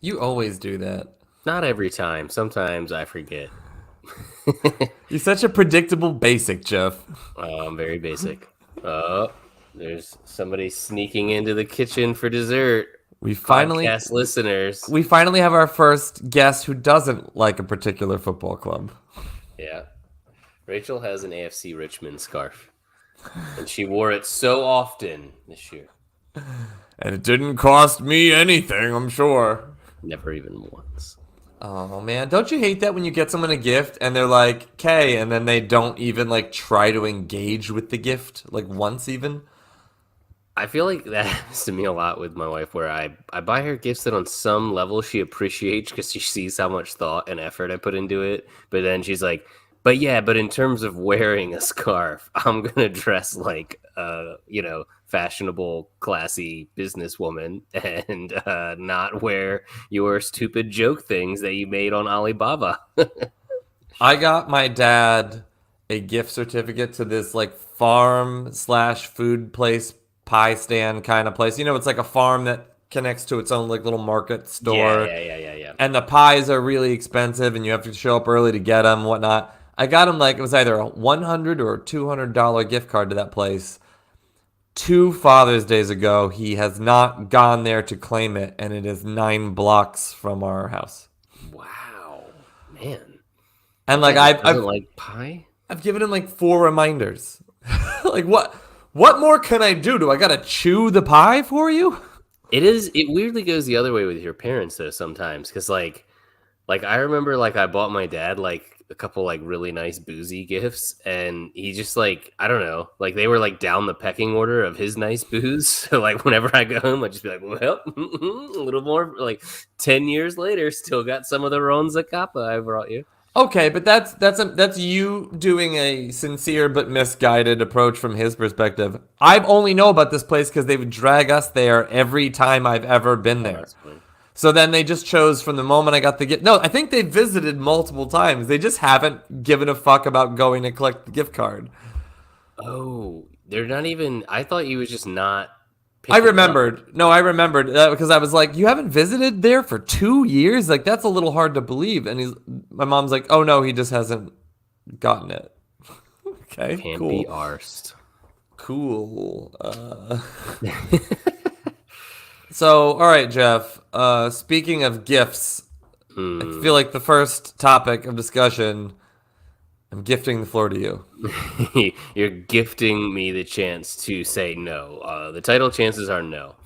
You always do that. Not every time. Sometimes I forget. You're such a predictable basic, Jeff. I'm very basic. Oh, there's somebody sneaking into the kitchen for dessert. We finally Podcast listeners. we finally have our first guest who doesn't like a particular football club. Yeah. Rachel has an AFC Richmond scarf, and she wore it so often this year. And it didn't cost me anything, I'm sure. Never even once. Oh man, don't you hate that when you get someone a gift and they're like, "Okay," and then they don't even like try to engage with the gift like once even? I feel like that happens to me a lot with my wife, where I buy her gifts that on some level she appreciates because she sees how much thought and effort I put into it. But then she's like, but yeah, but in terms of wearing a scarf, I'm gonna dress like fashionable, classy businesswoman and not wear your stupid joke things that you made on Alibaba. I got my dad a gift certificate to this like farm slash food place, pie stand kind of place. You know, it's like a farm that connects to its own like little market Yeah, store. yeah, yeah, yeah, yeah. And the pies are really expensive and you have to show up early to get them and whatnot. I got him like it was either a $100 or $200 gift card to that place. 2 Father's Days ago, he has not gone there to claim it, and it is 9 blocks from our house. Wow, man, And your like dad I've doesn't I've like pie. I've given him like 4 reminders. Like what more can I do? Do I gotta chew the pie for you? It is. It weirdly goes the other way with your parents though sometimes, because like I remember like I bought my dad like a couple like really nice boozy gifts, and he just like I don't know, like they were like down the pecking order of his nice booze. So like whenever I go home, I'd just be like, well, a little more. Like 10 years later, still got some of the Ronza Kappa I brought you. Okay, but that's you doing a sincere but misguided approach from his perspective. I only know about this place because they would drag us there every time I've ever been Oh, there. that's fine. So then they just chose from the moment I got the gift. No, I think they visited multiple times. They just haven't given a fuck about going to collect the gift card. Oh, they're not even. I thought you was just not I picking it up. remembered. No, I remembered because I was like, "You haven't visited there for 2 years? Like that's a little hard to believe." And my mom's like, "Oh no, he just hasn't gotten it." Okay, Can't be cool, arsed. cool. So, all right, Jeff. Speaking of gifts, I feel Hmm. like the first topic of discussion. I'm gifting the floor to you. You're gifting me the chance to say no. The title chances are no.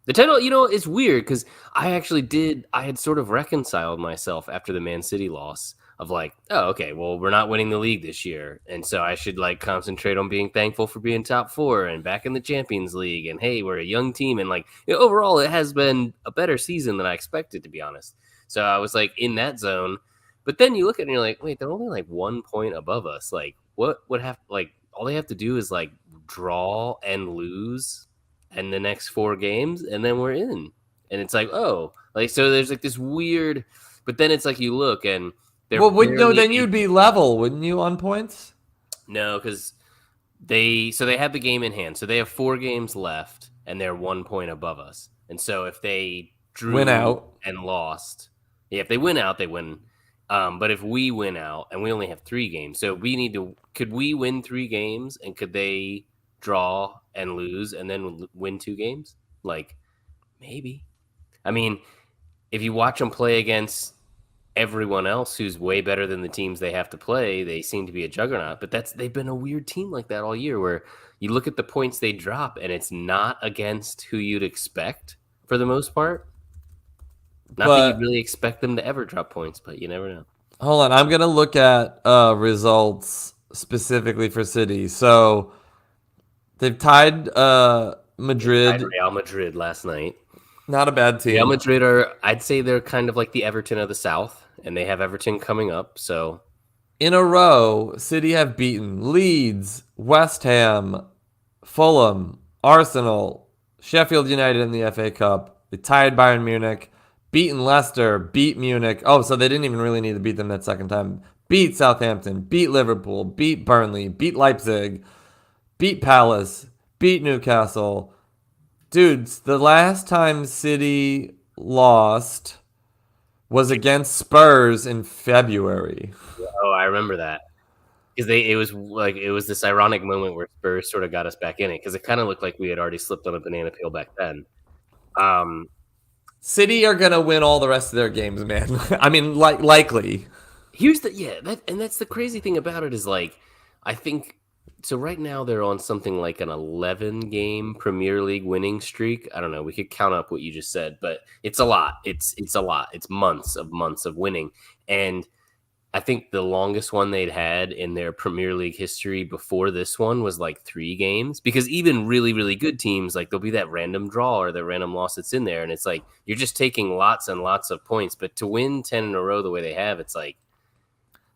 The title, it's weird because I actually did. I had sort of reconciled myself after the Man City loss of like, oh, okay, well, we're not winning the league this year. And so I should like concentrate on being thankful for being top four and back in the Champions League. And hey, we're a young team. And like, overall, it has been a better season than I expected, to be honest. So I was like in that zone. But then you look at it and you're like, wait, they're only like 1 point above us. Like, what would have, like, all they have to do is like draw and lose in the next 4 games, and then we're in. And it's like, oh, like so. There's like this weird, but then it's like you look and they're Well, would no, barely then you'd able. be level, wouldn't you, on points? No, because they have the game in hand, so they have 4 games left, and they're 1 point above us. And so if they Win drew out. and lost, yeah, if they win out, they win. But if we win out, and we only have 3 games, so we need to. Could we win 3 games, and could they draw and lose, and then win 2 games? Like maybe. I mean, if you watch them play against everyone else who's way better than the teams they have to play, they seem to be a juggernaut. But they've been a weird team like that all year, where you look at the points they drop, and it's not against who you'd expect for the most part. Not that you'd But really expect them to ever drop points, but you never know. hold on, I'm gonna look at results specifically for City. So they've tied They tied Madrid. Real Madrid last night. Not a bad Real team. Madrid are, I'd say, they're kind of like the Everton of the South, and they have Everton coming up. So In a row, City have beaten Leeds, West Ham, Fulham, Arsenal, Sheffield United in the FA Cup. They tied Bayern Munich, beaten Leicester, beat Munich. Oh, so they didn't even really need to beat them that second time. Beat Southampton, beat Liverpool, beat Burnley, beat Leipzig, beat Palace, beat Newcastle. Dudes, the last time City lost was against Spurs in February. Oh, I remember that because it was this ironic moment where Spurs sort of got us back in it because it kind of looked like we had already slipped on a banana peel back then. Um, City are gonna win all the rest of their games, man. I mean, likely. Here's the yeah, that's the crazy thing about it is like I think so right now they're on something like an 11 game Premier League winning streak. I don't know, we could count up what you just said, but it's a lot. It's a lot. It's months of winning. And I think the longest one they'd had in their Premier League history before this one was like 3 games because even really, really good teams, like there'll be that random draw or the random loss that's in there. And it's like you're just taking lots and lots of points. But to win 10 in a row the way they have, it's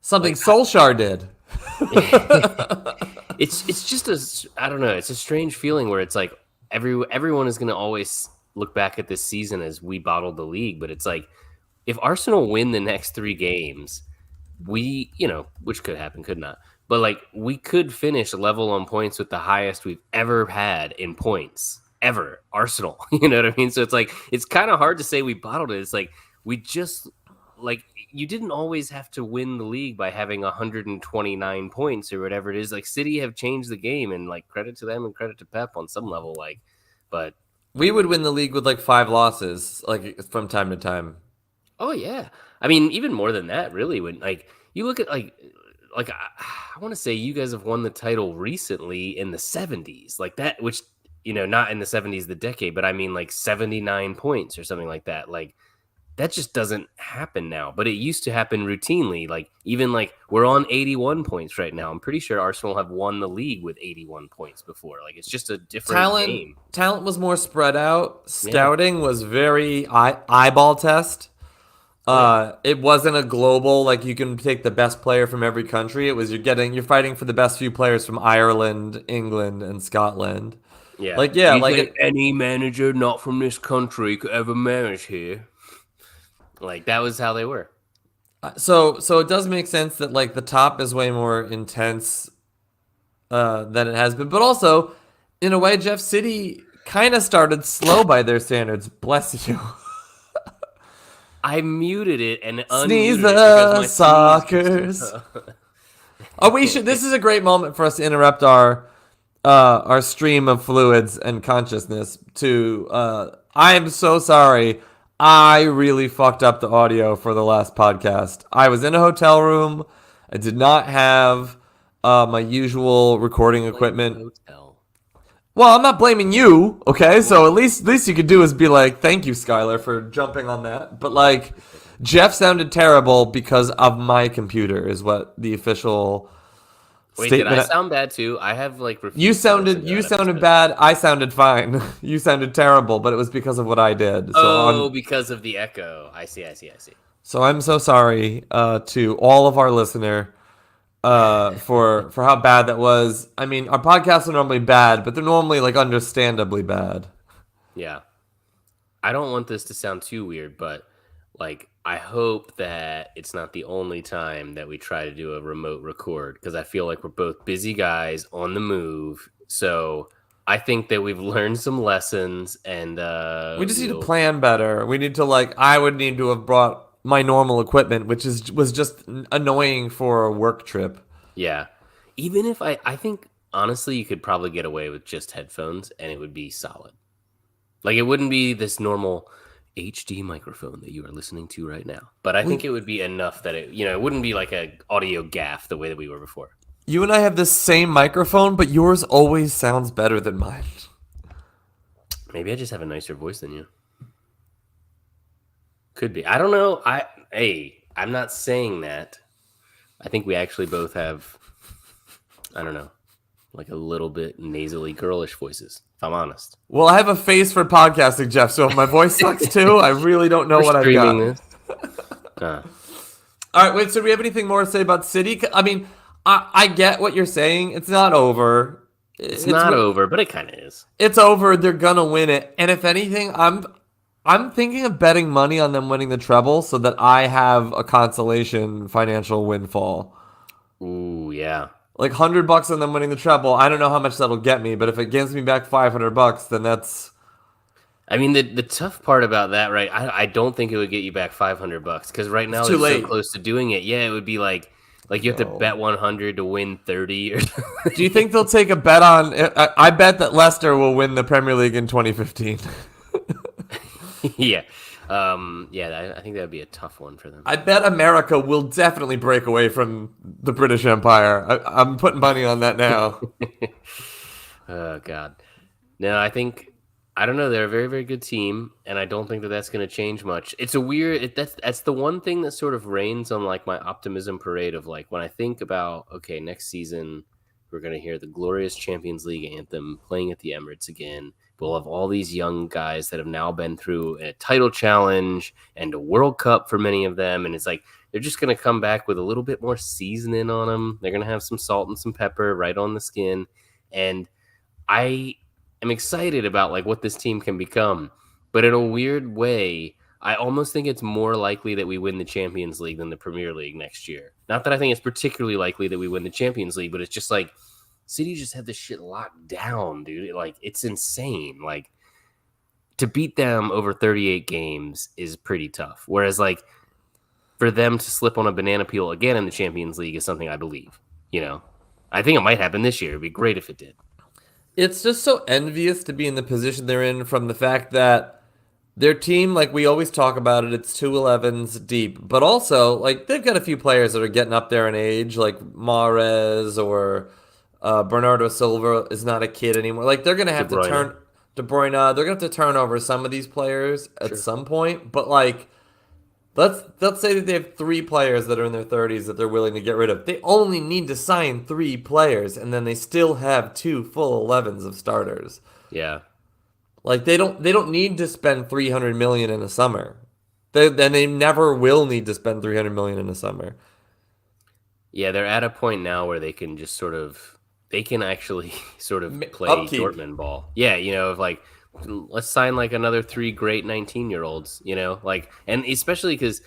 Something like Solskjaer did. it's just I don't know, it's a strange feeling where it's like everyone is going to always look back at this season as we bottled the league, but it's like if Arsenal win the next 3 games, we, which could happen, could not, but like we could finish level on points with the highest we've ever had in points ever, Arsenal. You know what I mean? So it's like it's kind of hard to say we bottled it. It's like we just like you didn't always have to win the league by having 129 points or whatever it is. Like City have changed the game, and like credit to them and credit to Pep on some level. Like, but We would win the league with like 5 losses, like from time to time. oh yeah, I mean even more than that, really. When like you look at like I want to say you guys have won the title recently in the 70s, like that, which not in the 70s the decade, but I mean like 79 points or something like that. Like that just doesn't happen now, but it used to happen routinely. Like even like we're on 81 points right now. I'm pretty sure Arsenal have won the league with 81 points before. Like it's just a different Talent, game. talent was more spread out. Yeah. Scouting was very eyeball test. Oh yeah. It wasn't a global like you can take the best player from every country. It was you're fighting for the best few players from Ireland, England, and Scotland. Yeah. Like yeah, Do you like think any manager not from this country could ever manage here? Like that was how they were. so it does make sense that like the top is way more intense than it has been, but also in a way, Jeff City kind of started slow by their standards. Bless you. I muted it and Sneeze unmuted it because the my sneeze suckers. Oh, we should. This is a great moment for us to interrupt our stream of fluids and consciousness. To I am so sorry. I really fucked up the audio for the last podcast. I was in a hotel room. I did not have my usual recording Blame the equipment. hotel. Well, I'm not blaming you, okay? So at least you could do is be like, "Thank you, Schuyler, for jumping on that." But like, Jeff sounded terrible because of my computer, is what the official Wait, did I statement. sound bad too? I have like You refused to listen sounded to you that sounded episode. bad. I sounded fine. You sounded terrible, but it was because of what I did. Oh, because of the echo. I see, I see, I see. So I'm so sorry to all of our listener for how bad that was. I mean, our podcasts are normally bad, but they're normally like understandably bad. Yeah. I don't want this to sound too weird, but like I hope that it's not the only time that we try to do a remote record because I feel like we're both busy guys on the move. So I think that we've learned some lessons and We just need to we'll plan better. We need to like I would need to have brought my normal equipment, which was just annoying for a work trip. yeah. Even if I think honestly you could probably get away with just headphones and it would be solid. Like it wouldn't be this normal HD microphone that you are listening to right now. But I think We it would be enough that it wouldn't be like a audio gaff the way that we were before. You and I have the same microphone, but yours always sounds better than mine. Maybe I just have a nicer voice than you. Could be. I don't know. I'm not saying that. I think we actually both have I don't know, like a little bit nasally girlish voices, if I'm honest. Well, I have a face for podcasting, Jeff, so if my voice sucks too, I really don't know We're what I've streaming got. this. Uh, All right, wait, so do we have anything more to say about City? I mean, I get what you're saying. It's not over. it's not over, but it kind of is. It's over. They're gonna win it. And if anything, I'm thinking of betting money on them winning the treble so that I have a consolation financial windfall. Ooh, yeah. Like $100 on them winning the treble. I don't know how much that'll get me, but if it gives me back $500, then that's I mean, the tough part about that, right? I don't think it would get you back $500 because right It's now too they're so late. close to doing it. Yeah, it would be like you have to No. bet 100 to win 30 or Do you something. think they'll take a bet on? I bet that Leicester will win the Premier League in 2015. Yeah. Yeah, I think that would be a tough one for them. I bet America will definitely break away from the British Empire. I'm putting money on that now. Oh God. No, I don't know. They're a very, very good team, and I don't think that that's going to change much. It's a weird. That's the one thing that sort of reigns on like my optimism parade of like when I think about okay, next season we're going to hear the glorious Champions League anthem playing at the Emirates again. We'll have all these young guys that have now been through a title challenge and a World Cup for many of them, and it's like they're just going to come back with a little bit more seasoning on them. They're going to have some salt and some pepper right on the skin, and I am excited about like what this team can become, but in a weird way, I almost think it's more likely that we win the Champions League than the Premier League next year. Not that I think it's particularly likely that we win the Champions League, but it's just like City just had this shit locked down, dude. Like it's insane. Like to beat them over 38 games is pretty tough. Whereas like for them to slip on a banana peel again in the Champions League is something I believe. You know, I think it might happen this year. It'd be great if it did. It's just so envious to be in the position they're in from the fact that their team, like we always talk about it, it's 2 11s deep, but also like they've got a few players that are getting up there in age, like Mahrez or Bernardo Silva is not a kid anymore. Like they're gonna De have to Bruyne, turn De Bruyne. They're gonna have to turn over some of these players at sure. some point. But like let's say that they have 3 players that are in their 30s that they're willing to get rid of. They only need to sign 3 players, and then they still have 2 full 11s of starters. Yeah. Like they don't need to spend 300 million in a summer. They never will need to spend 300 million in a summer. Yeah, they're at a point now where they can just sort of they can actually sort of play Upkeep. Dortmund ball. Yeah, if like let's sign like another 3 great 19-year-olds, like and especially cuz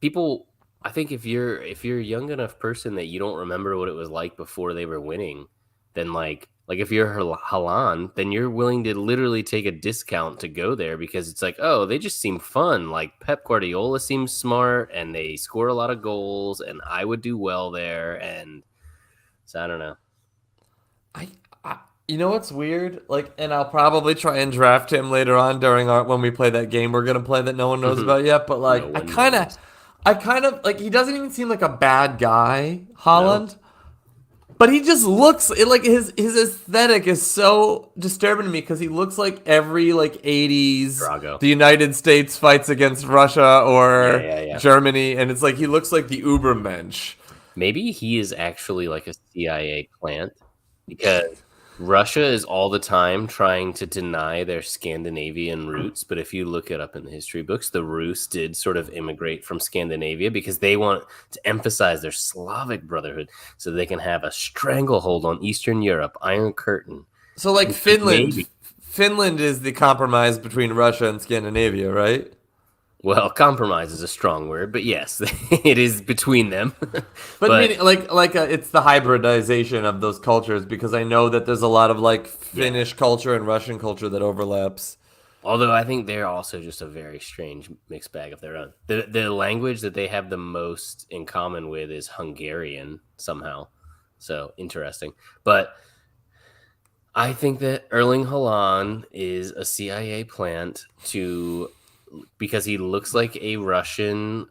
people I think if you're a young enough person that you don't remember what it was like before they were winning, then like if you're Halan, then you're willing to literally take a discount to go there because it's like, oh, they just seem fun. Like Pep Guardiola seems smart and they score a lot of goals and I would do well there. And so I don't know. I, I you know what's weird? Like, and I'll probably try and draft him later on during our when we play that game we're gonna play that no one knows about yet. But No like, one knows. I kind of like he doesn't even seem like a bad guy, No, Holland. But he just looks like his aesthetic is so disturbing to me because he looks like every like 80s Drago. the United States fights against Russia Yeah, or yeah, yeah. Germany, and it's like he looks like the Ubermensch. Maybe he is actually like a CIA plant because Russia is all the time trying to deny their Scandinavian roots. But if you look it up in the history books, the Rus did sort of immigrate from Scandinavia because they want to emphasize their Slavic brotherhood so they can have a stranglehold on Eastern Europe, Iron Curtain. So like And so maybe, Finland is the compromise between Russia and Scandinavia, right? well, compromise is a strong word, but yes, it is between them. But But meaning it's the hybridization of those cultures because I know that there's a lot of like yeah. Finnish culture and Russian culture that overlaps. Although I think they're also just a very strange mixed bag of their own. The language that they have the most in common with is Hungarian somehow. So interesting. But I think that Erling Haaland is a CIA plant to because he looks like a Russian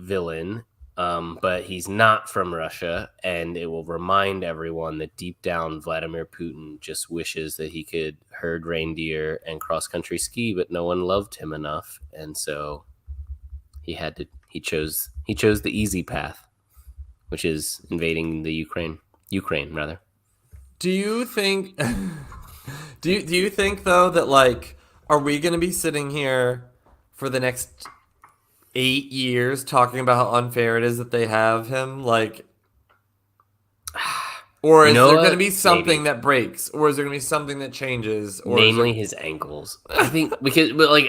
villain, but he's not from Russia, and it will remind everyone that deep down, Vladimir Putin just wishes that he could herd reindeer and cross country ski, but no one loved him enough, and so he had to. He chose the easy path, which is invading the Ukraine rather. Do you think do you think though that like are we going to be sitting here for the next 8 years talking about how unfair it is that they have him like or You is know there going to what? be something Maybe. that breaks or is there going to be something that changes or is there Namely his ankles. I think but like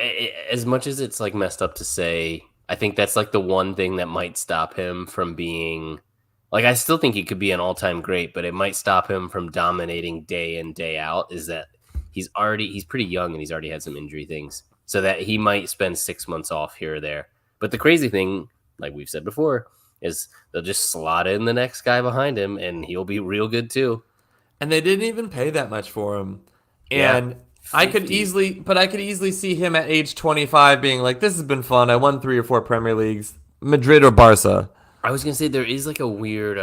as much as it's like messed up to say, I think that's like the one thing that might stop him from being like I still think he could be an all-time great, but it might stop him from dominating day in day out is that he's pretty young and he's already had some injury things, so that he might spend 6 months off here or there. But the crazy thing, like we've said before, is they'll just slot in the next guy behind him and he'll be real good too. And they didn't even pay that much for him. Yeah, And $50. I could easily see him at age 25 being like, this has been fun. I won 3 or 4 Premier Leagues, Madrid or Barca. I was gonna say there is like a weird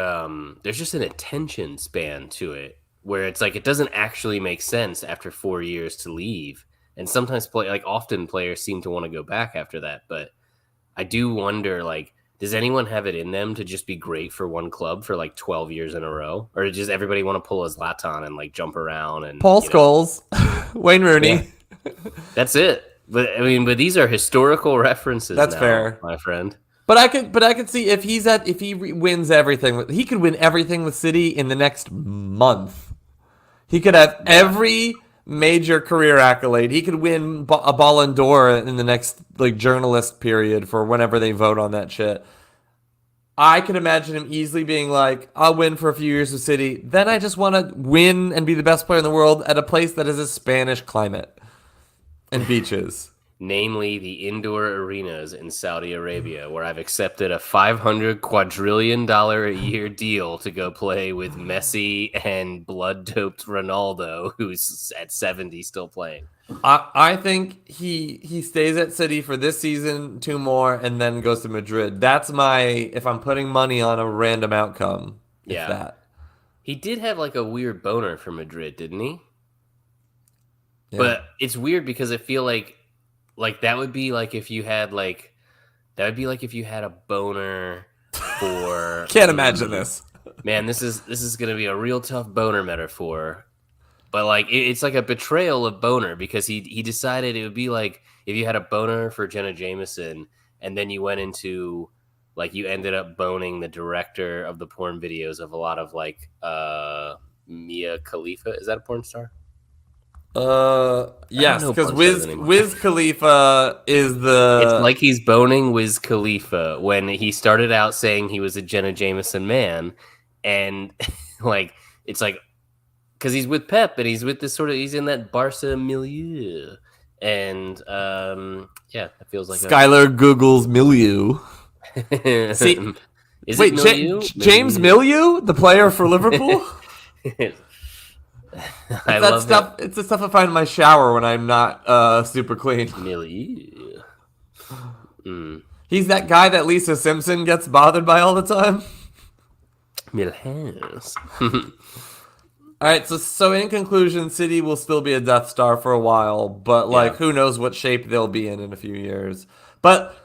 there's just an attention span to it where it's like it doesn't actually make sense after 4 years to leave. And sometimes often players seem to want to go back after that. But I do wonder, like, does anyone have it in them to just be great for one club for like 12 years in a row? Or does everybody want to pull a Zlatan and like jump around and Paul Scholes, Wayne yeah, Rooney. that's it. But I mean, but these are historical references That's now, fair. my friend. But I could see if he wins everything, he could win everything with City in the next month. He could have Yeah. every major career accolade. He could win a Ballon d'Or in the next like journalist period for whenever they vote on that shit. I could imagine him easily being like, I'll win for a few years with City. Then I just want to win and be the best player in the world at a place that has a Spanish climate and beaches. Namely the indoor arenas in Saudi Arabia, where I've accepted a $500 quadrillion a year deal to go play with Messi and blood-doped Ronaldo, who's at 70 still playing. I think he stays at City for this season, 2 more, and then goes to Madrid. That's my if I'm putting money on a random outcome. If Yeah. that, He did have like a weird boner for Madrid, didn't he? yeah, But it's weird because I feel like that would be like if you had like that would be like if you had a boner for can't imagine this. man, this is gonna be a real tough boner metaphor. But like it's like a betrayal of boner because he decided it would be like if you had a boner for Jenna Jameson and then you went into like you ended up boning the director of the porn videos of a lot of like Mia Khalifa. Is that a porn star? I don't Yes, know because porn stars anymore. Wiz Khalifa is It's the like he's boning Wiz Khalifa when he started out saying he was a Jenna Jameson man, and like it's like because he's with Pep and he's with this sort of he's in that Barca milieu, and yeah, that feels like Schuyler Google's milieu. a See, is it wait, milieu? James Milieu? Milieu, the player for Liverpool. I It's that love that stuff. It's the stuff I find in my shower when I'm not super clean. milieu. Mm. He's that guy that Lisa Simpson gets bothered by all the time. Milhouse. All right, so in conclusion, City will still be a Death Star for a while, but like Yeah. who knows what shape they'll be in a few years. But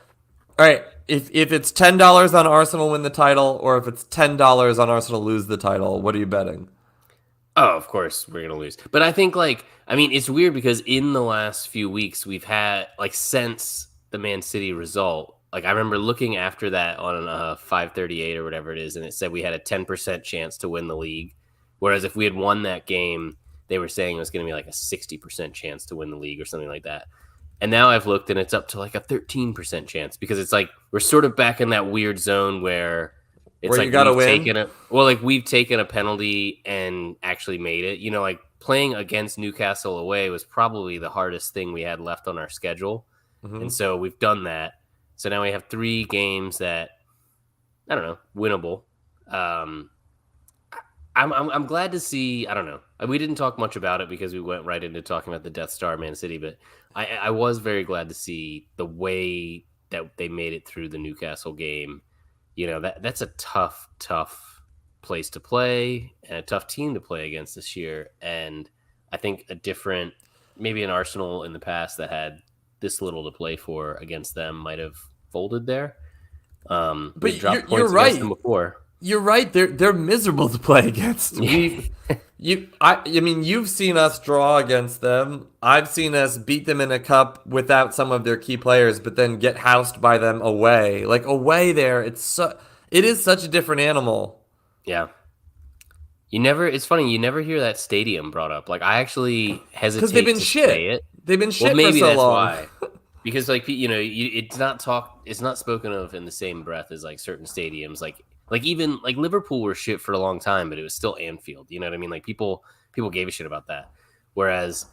all right, if it's $10 on Arsenal win the title, or if it's $10 on Arsenal lose the title, what are you betting? Oh, of course we're gonna lose. But I think I mean it's weird because in the last few weeks we've had like since the Man City result, like I remember looking after that on 538 or whatever it is, and it said we had a 10% chance to win the league. Whereas if we had won that game, they were saying it was gonna be like a 60% chance to win the league or something like that. And now I've looked and it's up to like a 13% chance because it's like we're sort of back in that weird zone where it's Where like you gotta win? we've taken a penalty and actually made it. You know, like playing against Newcastle away was probably the hardest thing we had left on our schedule. Hmm. And so we've done that. So now we have 3 games that I don't know, winnable. Um, I'm glad to see. I don't know. We didn't talk much about it because we went right into talking about the Death Star Man City, but I was very glad to see the way that they made it through the Newcastle game. You know that's a tough place to play and a tough team to play against this year. And I think maybe an Arsenal in the past that had this little to play for against them might have folded there. We've But dropped you're points against them right. before. You're right. They're miserable to play against. I mean you've seen us draw against them. I've seen us beat them in a cup without some of their key players, but then get housed by them away. Like away there, it is such a different animal. Yeah. It's funny, you never hear that stadium brought up. Like, I actually Because they've hesitate been to say shit. it. They've been Well, shit for maybe so that's long. why. Because, like, it's not spoken of in the same breath as, like, certain stadiums. Like even, like, Liverpool were shit for a long time, but it was still Anfield. You know what I mean? Like, people gave a shit about that. Whereas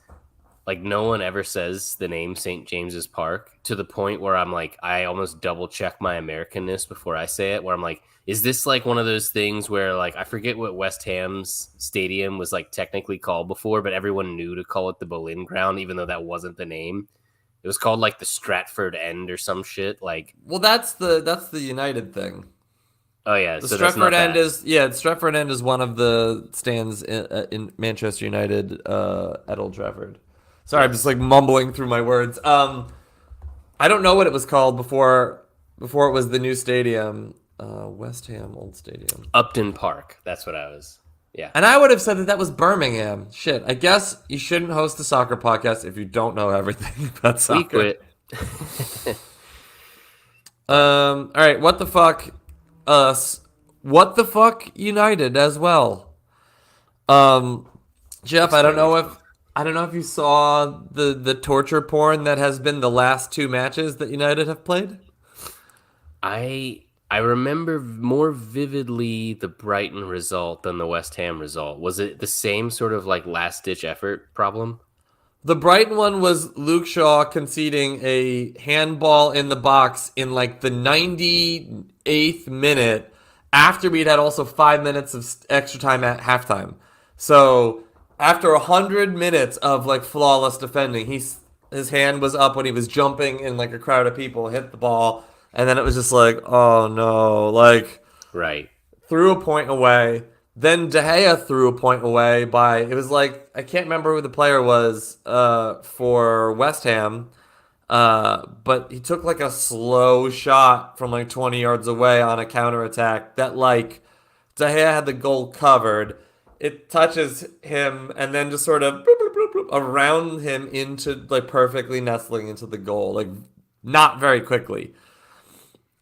Like no one ever says the name St. James's Park to the point where I'm like, I almost double check my Americanness before I say it. Where I'm like, is this like one of those things where like I forget what West Ham's stadium was like technically called before, but everyone knew to call it the Boleyn Ground, even though that wasn't the name. It was called like the Stratford End or some shit. Like, Well, that's the United thing. oh yeah, The so that's Stretford not End that. is the Stretford End is one of the stands in Manchester United at Old Trafford. Sorry, I'm just Yes, like mumbling through my words. I don't know what it was called before it was the new stadium, West Ham Old Stadium. Upton Park. That's what I was. Yeah, And I would have said that was Birmingham. Shit, I guess you shouldn't host a soccer podcast if you don't know everything about we soccer. quit. Yeah, All right, what the fuck, us? What the fuck, United as well. Um, Jeff, explain yourself. I don't know if you saw the torture porn that has been the last two matches that United have played. I remember more vividly the Brighton result than the West Ham result. Was it the same sort of like last ditch effort problem? The Brighton one was Luke Shaw conceding a handball in the box in like the 98th minute after we'd had also 5 minutes of extra time at halftime. So after 100 minutes of like flawless defending, his hand was up when he was jumping in like a crowd of people, hit the ball, and then it was just like, oh no, like Right. threw a point away. Then De Gea threw a point away by it was like I can't remember who the player was for West Ham, but he took like a slow shot from like 20 yards away on a counter attack that like De Gea had the goal covered. It touches him and then just sort of bloop, bloop, bloop, bloop, around him into like perfectly nestling into the goal, like not very quickly.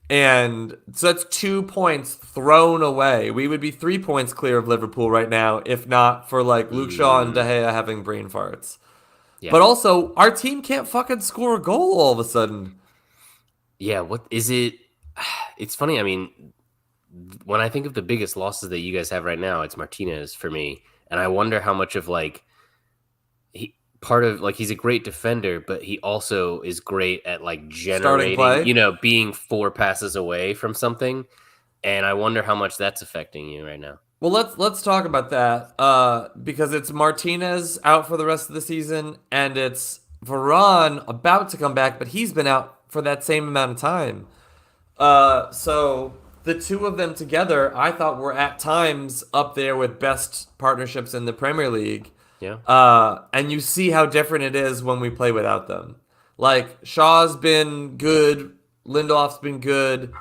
And so that's 2 points thrown away. We would be 3 points clear of Liverpool right now if not for like Luke Shaw and De Mm, Gea having brain farts. yeah. But also, our team can't fucking score a goal all of a sudden. Yeah. What is it? It's funny. I mean, when I think of the biggest losses that you guys have right now, it's Martinez for me. And I wonder how much of like he part of like he's a great defender, but he also is great at like Starting generating, play. being four passes away from something. And I wonder how much that's affecting you right now. Well, let's talk about that because it's Martinez out for the rest of the season, and it's Varane about to come back, but he's been out for that same amount of time. So the two of them together, I thought were at times up there with best partnerships in the Premier League. Yeah. And you see how different it is when we play without them. Like Shaw's been good, Lindelof's been good,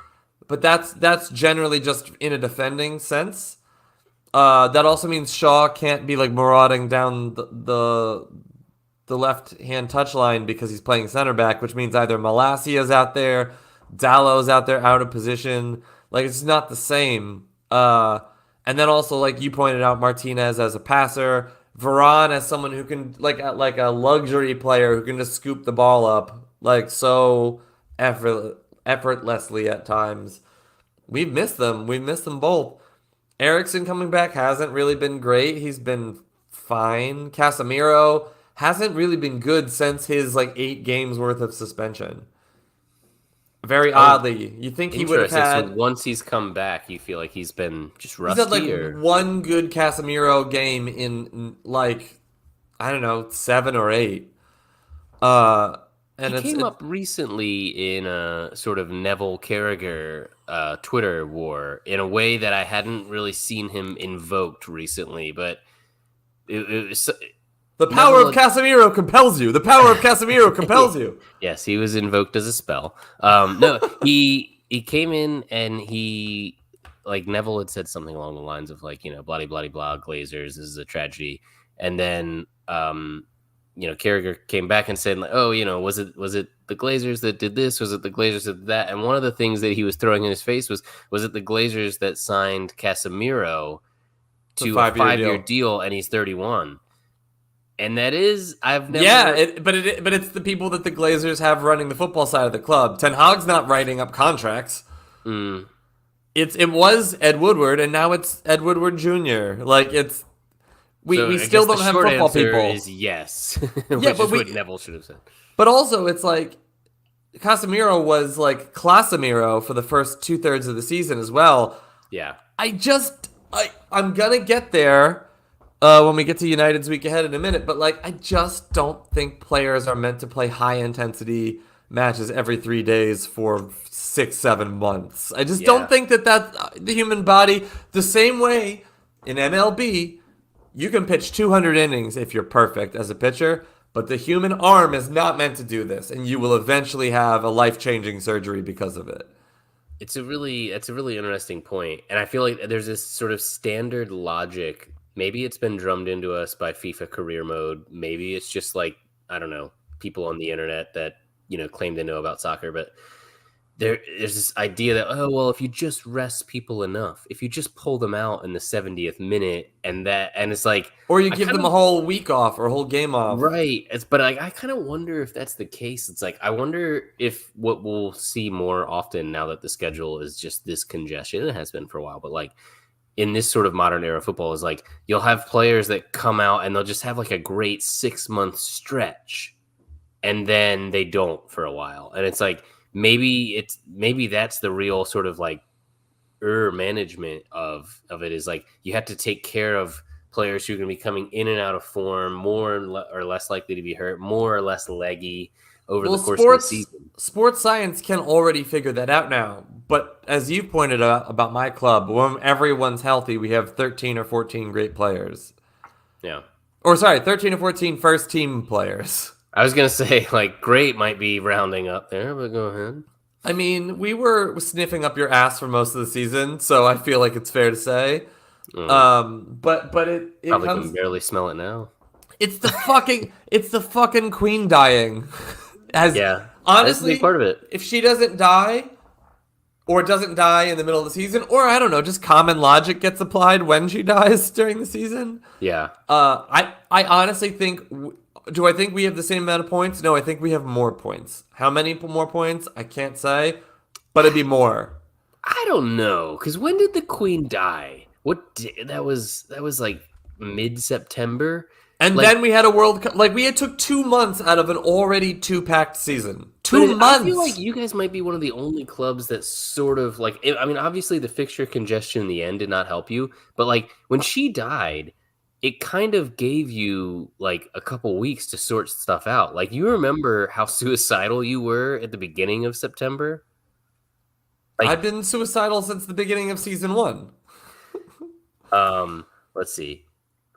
but that's generally just in a defending sense. That also means Shaw can't be like marauding down the left hand touchline because he's playing center back, which means either Malacia's out there, Dallow's out there out of position. Like it's not the same. And then also like you pointed out, Martinez as a passer, Varane as someone who can like a luxury player who can just scoop the ball up like so effortlessly at times. We've missed them. We've missed them both. Erickson coming back hasn't really been great. He's been fine. Casemiro hasn't really been good since his like 8 games worth of suspension. Very Oh, oddly, you think he would have interesting. So had. once he's come back, you feel like he's been just He's had like rusty, or one good Casemiro game in like I don't know 7 or 8. Uh, he and it's came it. up recently in a sort of Neville Carragher Twitter war in a way that I hadn't really seen him invoked recently. But it was The power of Neville. Casemiro compels you. The power of Casemiro compels you. Yes, he was invoked as a spell. No, he came in and he like Neville had said something along the lines of like bloody bloody blah Glazers, this is a tragedy, and then Carragher came back and said like, oh was it the Glazers that did this, was it the Glazers that did that, and one of the things that he was throwing in his face was it the Glazers that signed Casemiro It's a to a 5 year 5 year deal. deal and he's 31. And that is, I've Yeah, never. but it's the people that the Glazers have running the football side of the club. Ten Hag's not writing up contracts. Mm, It was Ed Woodward, and now it's Ed Woodward Jr. Like it's So We I still guess the don't have short football answer is people. yes, Yeah, which but is what we Neville should have said. but also it's like Casemiro was like Clasamiro for the first 2/3 of the season as well. Yeah. I'm gonna get there when we get to United's week ahead in a minute, but like I just don't think players are meant to play high intensity matches every 3 days for 6 7 months. I just don't Yeah. think that the human body the same way in MLB you can pitch 200 innings if you're perfect as a pitcher, but the human arm is not meant to do this, and you will eventually have a life changing surgery because of it. It's a really interesting point, and I feel like there's this sort of standard logic. Maybe it's been drummed into us by FIFA career mode. Maybe it's just like I don't know people on the internet that claim they know about soccer, but there's this idea that oh well if you just rest people enough, if you just pull them out in the 70th minute and it's like Or you I give kind them of a whole week off or a whole game off. right. But I kind of wonder if that's the case. It's like I wonder if what we'll see more often now that the schedule is just this congestion. It has been for a while, but like in this sort of modern era football is like you'll have players that come out and they'll just have like a great 6 month stretch, and then they don't for a while, and it's like maybe that's the real sort of like management of it is like you have to take care of players who are going to be coming in and out of form, more or less likely to be hurt, more or less leggy over the Well, course of the season. sports science can already figure that out now. But as you pointed out about my club, when everyone's healthy, we have 13 or 14 great players. Yeah. Or sorry, 13 or 14 first team players. I was going to say like great might be rounding up there, but go ahead. I mean, we were sniffing up your ass for most of the season, so I feel like it's fair to say. But it Probably comes. can barely smell it now. It's the fucking queen dying. As Yeah. That's a big honestly, part of it. if she doesn't die or doesn't die in the middle of the season, or I don't know, just common logic gets applied when she dies during the season. Yeah. I honestly think. Do I think we have the same amount of points? No, I think we have more points. How many more points? I can't say, but it'd be more. I don't know, because when did the queen die? That was like mid-September. And Like, then we had a World Cup. Like we had took 2 months out of an already packed season. but 2 months. I feel like you guys might be one of the only clubs that sort of like. I mean, obviously the fixture congestion in the end did not help you, but like when she died, it kind of gave you like a couple weeks to sort stuff out. Like you remember how suicidal you were at the beginning of September? Like, I've been suicidal since the beginning of season 1. let's see.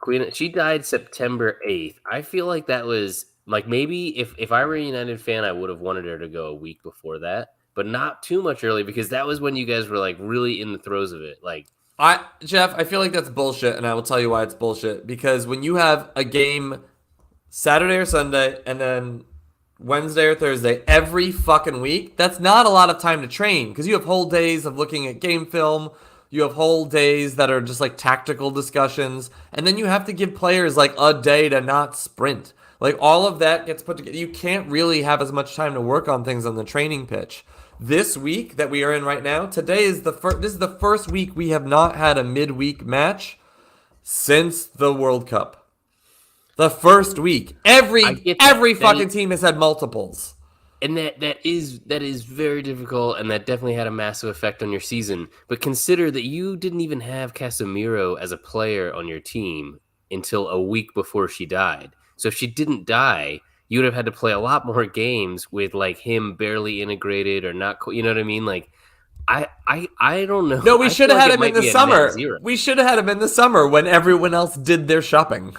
Queen, she died September 8th. I feel like that was like maybe if I were a United fan, I would have wanted her to go a week before that, but not too much early because that was when you guys were like really in the throes of it. Like, Jeff, I feel like that's bullshit, and I will tell you why it's bullshit. Because when you have a game Saturday or Sunday, and then Wednesday or Thursday every fucking week, that's not a lot of time to train. Because you have whole days of looking at game film, you have whole days that are just like tactical discussions, and then you have to give players like a day to not sprint. Like all of that gets put together. You can't really have as much time to work on things on the training pitch. This week that we are in right now, today is the first. This is the first week we have not had a midweek match since the World Cup. The first week, I get that. every fucking team has had multiples. and that is very difficult, and that definitely had a massive effect on your season. But consider that you didn't even have Casemiro as a player on your team until a week before she died. So if she didn't die, you would have had to play a lot more games with like him barely integrated or not. You know what I mean? Like I don't know. No, we I should feel have like had it him in might the be a net summer. zero. We should have had him in the summer when everyone else did their shopping.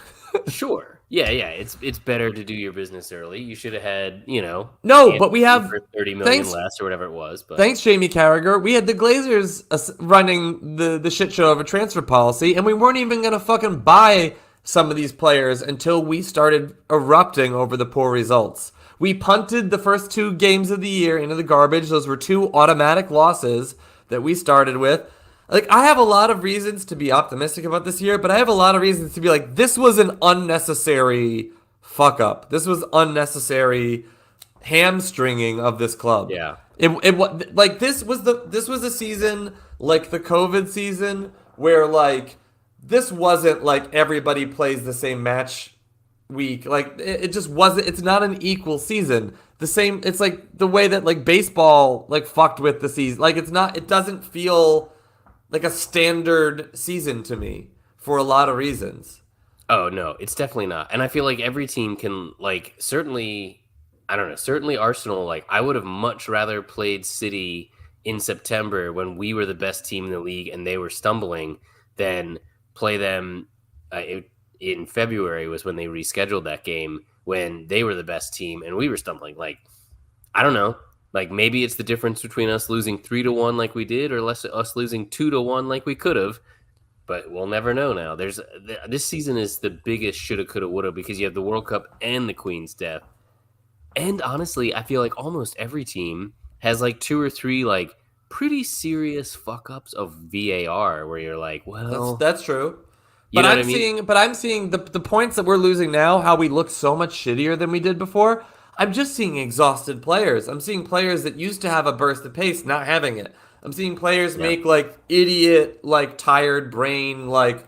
Sure. Yeah. It's better to do your business early. You should have had, No, but we have for 30 million thanks. less or whatever it was. But Thanks, Jamie Carragher. We had the Glazers running the shit show of a transfer policy, and we weren't even going to fucking buy some of these players until we started erupting over the poor results. We punted the first 2 games of the year into the garbage. Those were 2 automatic losses that we started with. Like, I have a lot of reasons to be optimistic about this year, but I have a lot of reasons to be like, this was an unnecessary fuck up. This was unnecessary hamstringing of this club. yeah. Like this was a season like the COVID season where like this wasn't like everybody plays the same match week. Like it just wasn't. It's not an equal season. The same. It's like the way that like baseball like fucked with the season. Like it's not. It doesn't feel like a standard season to me for a lot of reasons. Oh no, it's definitely not. And I feel like every team can like certainly I don't know, certainly Arsenal like I would have much rather played City in September when we were the best team in the league and they were stumbling than play them in February was when they rescheduled that game when they were the best team and we were stumbling. Like I don't know. Like maybe it's the difference between us losing 3-1 like we did or less us losing 2-1 like we could have, but we'll never know now. This season is the biggest shoulda, coulda, woulda because you have the World Cup and the Queen's death. And honestly, I feel like almost every team has like two or three like pretty serious fuck ups of VAR where you're like, well, That's true. you know what I mean? But I'm seeing the points that we're losing now, how we look so much shittier than we did before. I'm just seeing exhausted players. I'm seeing players that used to have a burst of pace not having it. I'm seeing players Yeah. make like idiot, like tired brain like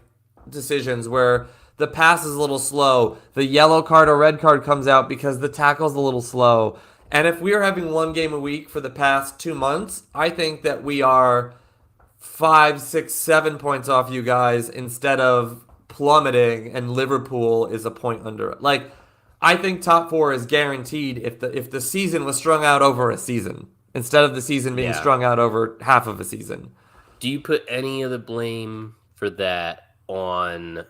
decisions where the pass is a little slow, the yellow card or red card comes out because the tackle's a little slow. And if we are having one game a week for the past 2 months, I think that we are 5, 6, 7 points off you guys instead of plummeting, and Liverpool is a point under. Like, I think top four is guaranteed if the season was strung out over a season instead of the season being Yeah. strung out over half of a season. Do you put any of the blame for that on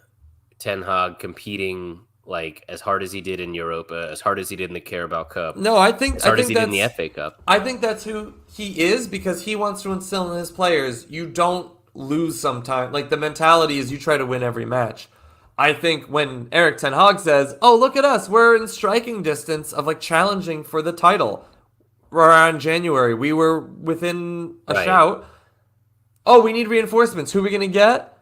Ten Hag competing like as hard as he did in Europa, as hard as he did in the Carabao Cup, No, as I hard as think he did in the that's FA Cup? I think that's who he is because he wants to instill in his players you don't lose sometime. Like the mentality is you try to win every match. I think when Eric Ten Hag says, "Oh, look at us. We're in striking distance of like challenging for the title." Around January, we were within a Right. shout. Oh, we need reinforcements. Who are we going to get?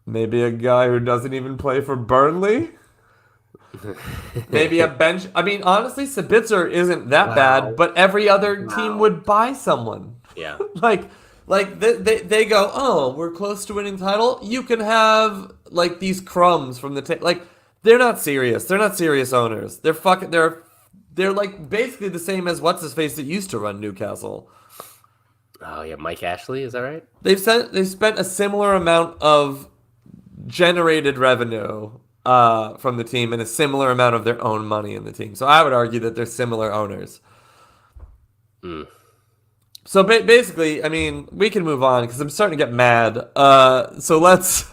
Maybe a guy who doesn't even play for Burnley? Maybe a bench. I mean, honestly, Sabitzer isn't that bad, Wow. but every other team Wow. would buy someone. Yeah. like, they go, oh, we're close to winning title. You can have like these crumbs from the like. They're not serious. They're not serious owners. They're fucking. They're like basically the same as what's his face that used to run Newcastle. Oh yeah, Mike Ashley, is that right? They've spent a similar amount of generated revenue from the team and a similar amount of their own money in the team. So I would argue that they're similar owners. Mm. So basically, I mean, we can move on because I'm starting to get mad. So let's.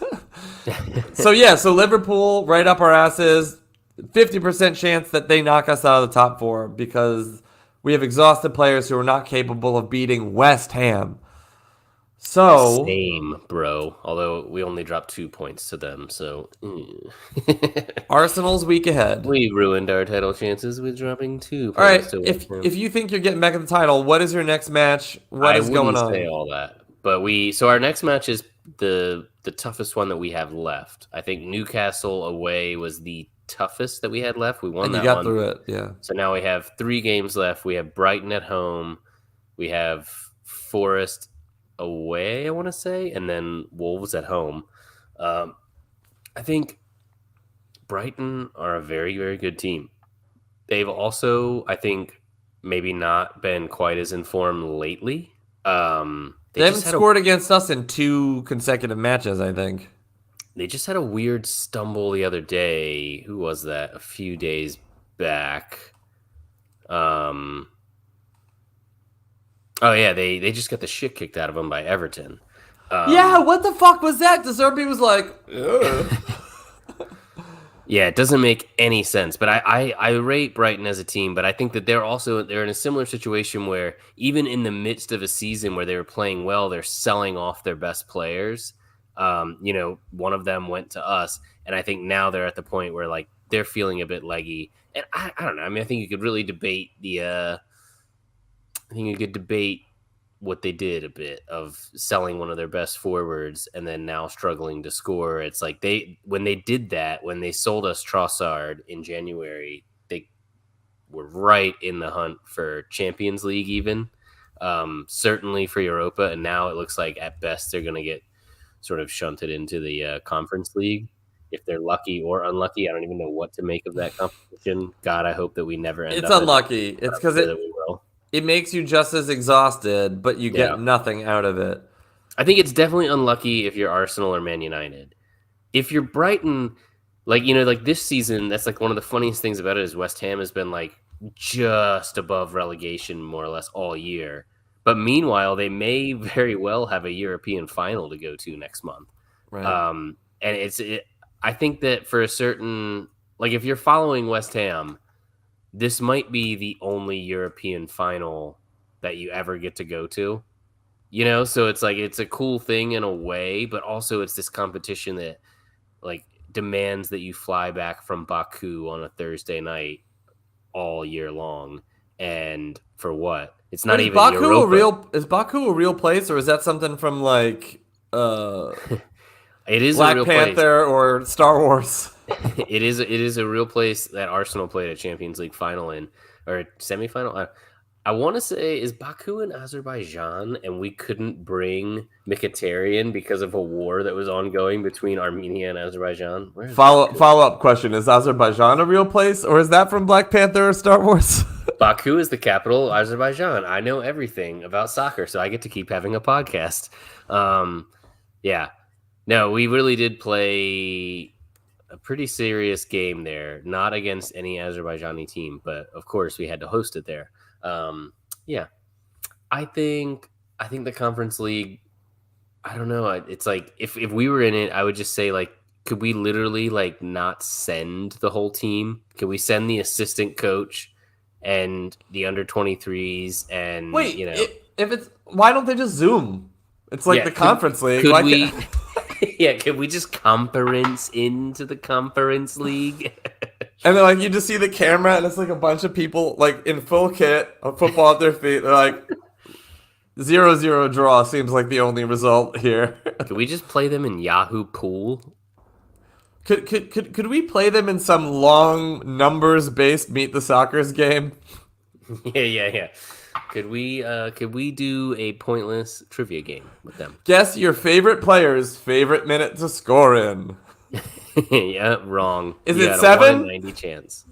So yeah, so Liverpool right up our asses. 50% chance that they knock us out of the top four because we have exhausted players who are not capable of beating West Ham. So Same, bro. Although we only dropped 2 points to them, so Arsenal's week ahead. we ruined our title chances with dropping 2 All right, points to if West Ham. if you think you're getting back at the title, what is your next match? What I is going wouldn't on? say all that, but so our next match is the toughest one that we have left. I think Newcastle away was the toughest that we had left. We won And you that got one. through it, yeah. So now we have 3 games left. We have Brighton at home. We have Forest away, I want to say, and then Wolves at home. I think Brighton are a very, very good team. They've also, I think, maybe not been quite as informed lately. They haven't scored against us in 2 consecutive matches, I think. They just had a weird stumble the other day. Who was that? A few days back. Oh yeah, they just got the shit kicked out of them by Everton. Yeah, what the fuck was that? De Zerbi was like, ugh. Yeah, it doesn't make any sense. But I rate Brighton as a team, but I think that they're in a similar situation where even in the midst of a season where they were playing well, they're selling off their best players. One of them went to us, and I think now they're at the point where like they're feeling a bit leggy. And I don't know. I mean, I think you could really debate what they did a bit of selling one of their best forwards and then now struggling to score. It's like when they did that, when they sold us Trossard in January, they were right in the hunt for Champions League even. Certainly for Europa, and now it looks like at best they're going to get sort of shunted into the conference league. If they're lucky or unlucky, I don't even know what to make of that competition. God, I hope that we never end It's up in it. unlucky. But It's I'm because sure that we will. it makes you just as exhausted, but you get Yeah. nothing out of it. I think it's definitely unlucky if you're Arsenal or Man United. If you're Brighton, like like this season, that's like one of the funniest things about it is West Ham has been like just above relegation more or less all year. But meanwhile, they may very well have a European final to go to next month. Right. And I think that for a certain like if you're following West Ham, this might be the only European final that you ever get to go to. So it's like it's a cool thing in a way, but also it's this competition that like demands that you fly back from Baku on a Thursday night all year long. And for what? It's Wait, not even Europa. is Baku a real place, or is that something from like uh It is a Black real place. Panther or Star Wars? It is a real place that Arsenal played a Champions League final in or semifinal. I want to say is Baku in Azerbaijan, and we couldn't bring Mkhitaryan because of a war that was ongoing between Armenia and Azerbaijan. Where is Baku? Follow up question: is Azerbaijan a real place, or is that from Black Panther or Star Wars? Baku is the capital of Azerbaijan. I know everything about soccer, so I get to keep having a podcast. Yeah, no, we really did play a pretty serious game there. Not against any Azerbaijani team, but of course we had to host it there. Yeah, I think the conference league. I don't know. It's like if we were in it, I would just say like, could we literally like not send the whole team? Could we send the assistant coach and the under 23s and Wait, if it's why don't they just Zoom? It's like yeah, the conference league. could Why we? can't... Yeah, could we just conference into the conference league? And then like you just see the camera, and it's like a bunch of people like in full kit, a football at their feet. They're like 0-0 draw seems like the only result here. Could we just play them in Yahoo Pool? Could we play them in some long numbers based Meet the Soccers game? Yeah. Could we do a pointless trivia game with them? Guess your favorite player's favorite minute to score in. Yeah, wrong. Is You it had a 1 in 7? 90 chance.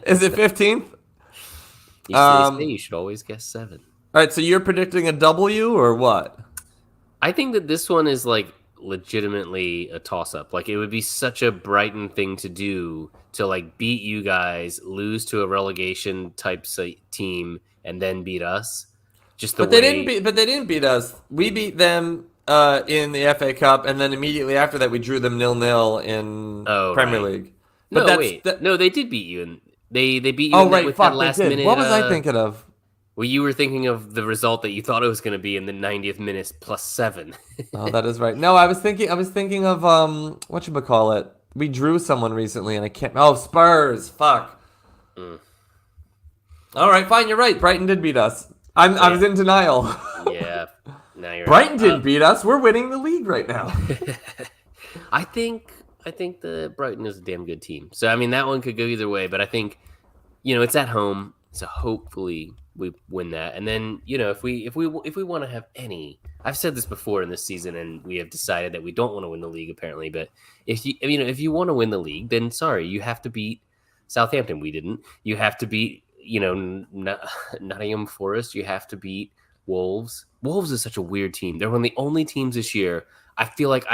Is it 15th? They say you should always guess 7. All right, so you're predicting a W or what? I think that this one is like legitimately a toss up. Like it would be such a Brighton thing to do to like beat you guys, lose to a relegation type team, and then beat us. Just the But they way. didn't beat us. We beat them in the FA Cup, and then immediately after that, we drew them 0-0 in Oh, Premier right. League. But No, wait. No, they did beat you, and they beat you oh with right, that fuck, they last did. minute. What was I thinking of? Well, you were thinking of the result that you thought it was going to be in the 90th minute plus 7. Oh, that is right. No, I was thinking of whatchamacallit. We drew someone recently, and I can't. Oh, Spurs. Fuck. All right, fine. You're right. Brighton did beat us. I was in denial. Yeah. Now you're Brighton right. didn't beat us. We're winning the league right now. I think the Brighton is a damn good team. So I mean that one could go either way, but I think it's at home, so hopefully we win that. And then if we want to have any, I've said this before in this season, and we have decided that we don't want to win the league apparently. But if you want to win the league, then sorry, you have to beat Southampton. We didn't. You have to beat Nottingham Forest. You have to beat Wolves. Wolves is such a weird team. They're one of the only teams this year. I feel like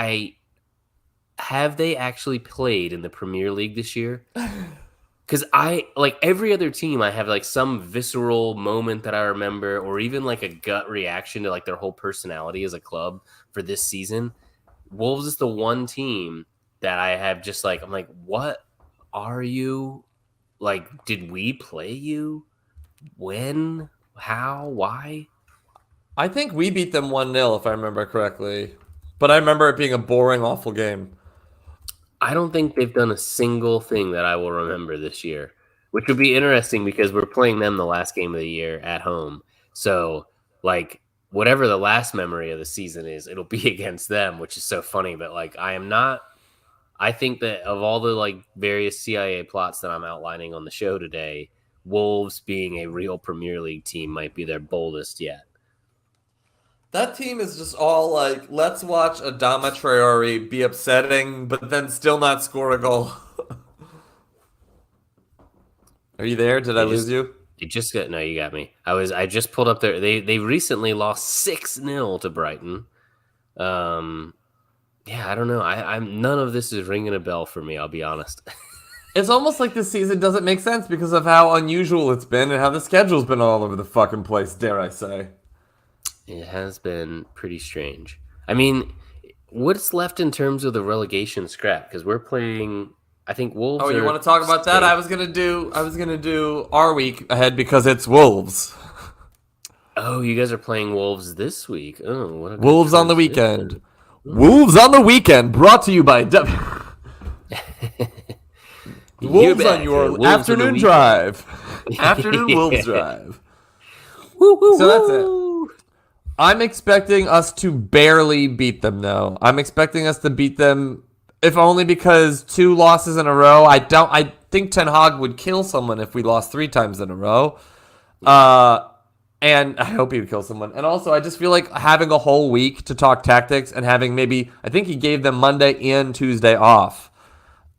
have they actually played in the Premier League this year? Because I like every other team, I have like some visceral moment that I remember, or even like a gut reaction to like their whole personality as a club for this season. Wolves is the one team that I have just like, I'm like, what are you? Like, did we play you? When? How? Why? I think we beat them 1-0 if I remember correctly. But I remember it being a boring, awful game. I don't think they've done a single thing that I will remember this year, which would be interesting because we're playing them the last game of the year at home. So, like, whatever the last memory of the season is, it'll be against them, which is so funny. But, like, I think that of all the, like, various CIA plots that I'm outlining on the show today, Wolves being a real Premier League team might be their boldest yet. That team is just all like, let's watch Adama Traore be upsetting, but then still not score a goal. Are you there? Did I They lose just you? they just got no. You got me. I just pulled up their. They recently lost 6-0 to Brighton. Um, yeah, I don't know. I'm none of this is ringing a bell for me. I'll be honest. It's almost like this season doesn't make sense because of how unusual it's been and how the schedule's been all over the fucking place, dare I say. It has been pretty strange. I mean, what's left in terms of the relegation scrap? Because we're playing. I think Oh, Wolves you are want to talk about that? safe. I was gonna do our week ahead because it's Wolves. Oh, you guys are playing Wolves this week. Oh, what a good Wolves on the weekend. transition. Hmm. Wolves on the weekend, brought to you by You're Wolves on back. your Wolves on the afternoon weekend. drive. Afternoon Wolves Yeah. drive. Woo, woo, So that's it. woo. I'm expecting us to barely beat them, though. I'm expecting us to beat them, if only because 2 losses in a row. I think Ten Hag would kill someone if we lost 3 times in a row. Uh, and I hope he would kill someone. And also, I just feel like having a whole week to talk tactics and having maybe, I think he gave them Monday and Tuesday off.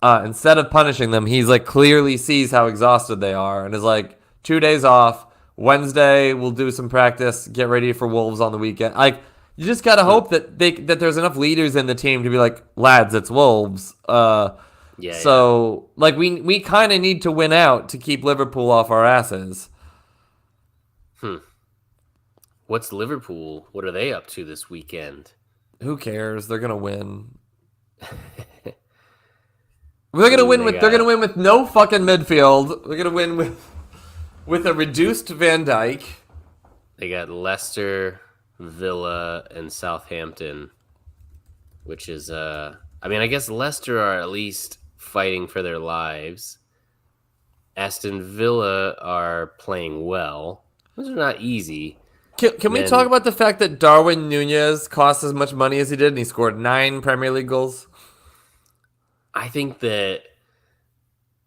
Instead of punishing them, he's like clearly sees how exhausted they are and is like 2 days off. Wednesday we'll do some practice, get ready for Wolves on the weekend. Like you just gotta hope that there's enough leaders in the team to be like, lads, it's Wolves. Yeah, yeah. So like we kind of need to win out to keep Liverpool off our asses. What's Liverpool? What are they up to this weekend? Who cares? They're gonna win. They're gonna Ooh, win they with they're got gonna win with no fucking midfield. They're gonna win with a reduced Van Dyke. they got Leicester, Villa, and Southampton, which is I mean, I guess Leicester are at least fighting for their lives. Aston Villa are playing well. Those are not easy. Can And we talk then about the fact that Darwin Nunez cost as much money as he did and he scored 9 Premier League goals? I think that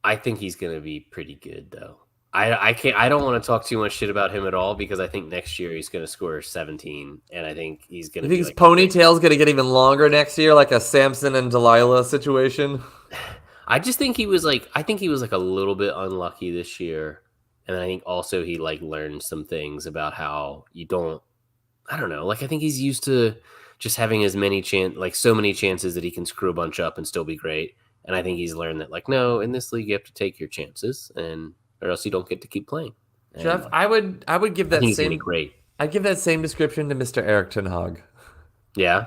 I think he's going to be pretty good though. I can't. I don't want to talk too much shit about him at all because I think next year he's going to score 17, and I think he's going You to think be his like a big. ponytail's gonna get even longer next year, like a Samson and Delilah situation? I just think he was like. I think he was like a little bit unlucky this year, and I think also he like learned some things about how you don't. I don't know. Like I think he's used to just having as many so many chances that he can screw a bunch up and still be great. And I think he's learned that like no, in this league you have to take your chances, and or else you don't get to keep playing. And Jeff, I would give I that think he's gonna be same great. I'd give that same description to Mr. Eric Ten Hag. Yeah,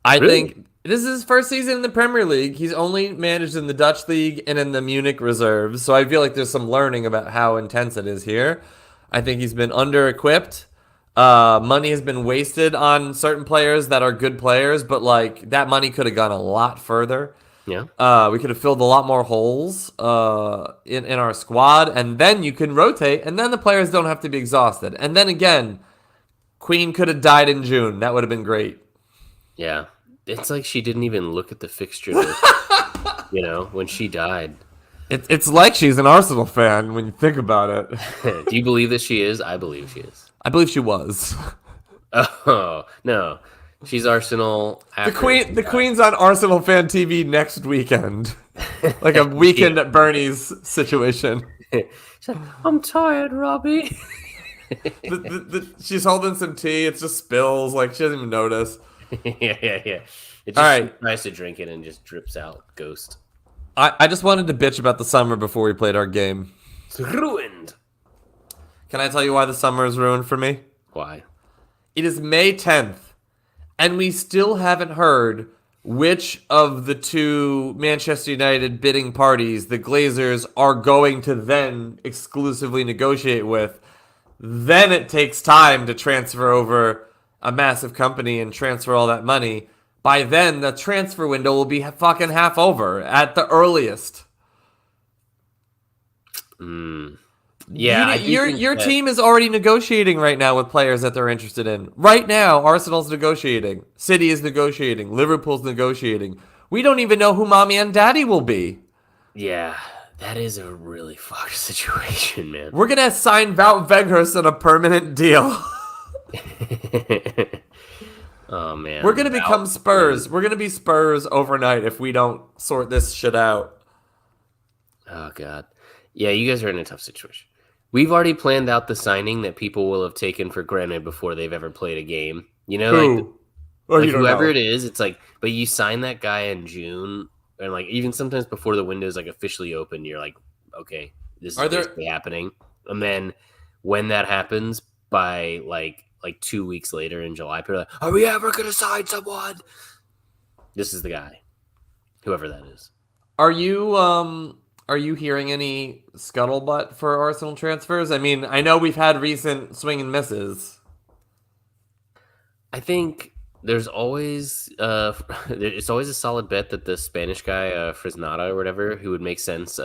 I really. think this is his first season in the Premier League. He's only managed in the Dutch league and in the Munich reserves, so I feel like there's some learning about how intense it is here. I think he's been under-equipped. Money has been wasted on certain players that are good players, but like that money could have gone a lot further. Yeah, We could have filled a lot more holes in our squad, and then you can rotate, and then the players don't have to be exhausted. And then again, Queen could have died in June. That would have been great. yeah. It's like she didn't even look at the fixture list. When she died. It's like she's an Arsenal fan when you think about it. Do you believe that she is? I believe she is. I believe she was. Oh no, she's Arsenal. The Queen's on Arsenal fan TV next weekend, like a weekend at Bernie's situation. She's like, I'm tired, Robbie. She's holding some tea. It's just spills. Like she doesn't even notice. Yeah. It just All right. tries to drink it and just drips out. Ghost. I just wanted to bitch about the summer before we played our game. It's ruined. Can I tell you why the summer is ruined for me? Why? It is May 10th, and we still haven't heard which of the 2 Manchester United bidding parties the Glazers are going to then exclusively negotiate with. Then it takes time to transfer over a massive company and transfer all that money. By then, the transfer window will be fucking half over at the earliest. Yeah, I do think Your that- team is already negotiating right now with players that they're interested in. Right now, Arsenal's negotiating. City is negotiating. Liverpool's negotiating. We don't even know who mommy and daddy will be. Yeah, that is a really fucked situation, man. We're gonna sign Wout Weghorst on a permanent deal. Oh We're man, gonna become Wout. Spurs. We're gonna be Spurs overnight if we don't sort this shit out. Oh god. Yeah, you guys are in a tough situation. We've already planned out the signing that people will have taken for granted before they've ever played a game. You know, Who? Or like you don't whoever know. it is, it's like, but you sign that guy in June, and like even sometimes before the window's like officially open, you're like, okay, this is Are there basically happening. And then when that happens, by like 2 weeks later in July, people are like, are we ever gonna sign someone? This is the guy, whoever that is. are you hearing any scuttlebutt for Arsenal transfers? I mean, I know we've had recent swing and misses. I think there's always it's always a solid bet that the Spanish guy Fresnada or whatever, who would make sense,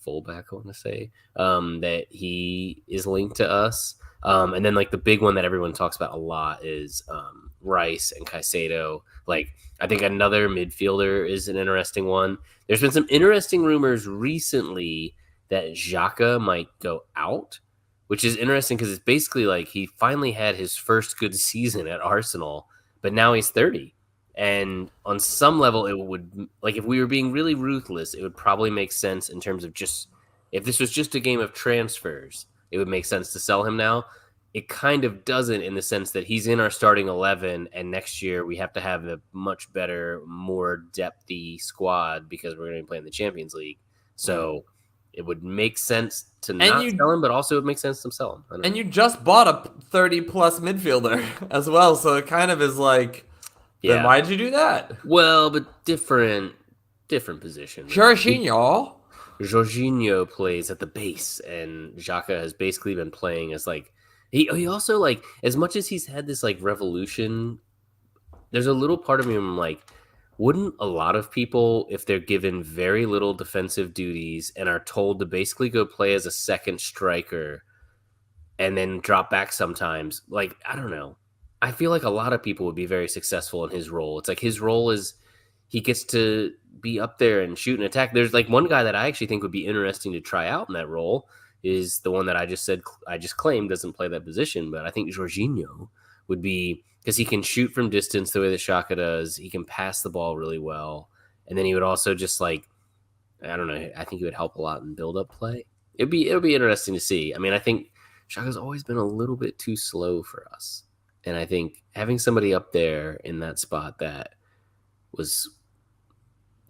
fullback I want to say, that he is linked to us. And then like the big one that everyone talks about a lot is Rice and Caicedo. Like I think another midfielder is an interesting one. There's been some interesting rumors recently that Xhaka might go out, which is interesting because it's basically like he finally had his first good season at Arsenal, but now he's 30. And on some level, it would, like, if we were being really ruthless, it would probably make sense in terms of just, if this was just a game of transfers, it would make sense to sell him now. It kind of doesn't, in the sense that he's in our starting 11, and next year we have to have a much better, more depthy squad because we're going to be playing the Champions League. So it would make sense to And not you sell him, but also it would make sense to sell him. I don't and know. you just bought a 30 plus midfielder as well, so it kind of is like, then Yeah. why'd you do that? Well, but different position. Jorginho. Jorginho plays at the base, and Xhaka has basically been playing as like he also, like, as much as he's had this like revolution, there's a little part of me I'm like, wouldn't a lot of people, if they're given very little defensive duties and are told to basically go play as a second striker and then drop back sometimes, like, I don't know. I feel like a lot of people would be very successful in his role. It's like his role is he gets to be up there and shoot and attack. There's like one guy that I actually think would be interesting to try out in that role is the one that I just said I just claimed doesn't play that position, but I think Jorginho would be, because he can shoot from distance the way that Shaka does. He can pass the ball really well, and then he would also just like, I don't know. I think he would help a lot in build up play. It'll be interesting to see. I mean, I think Shaka's always been a little bit too slow for us, and I think having somebody up there in that spot that was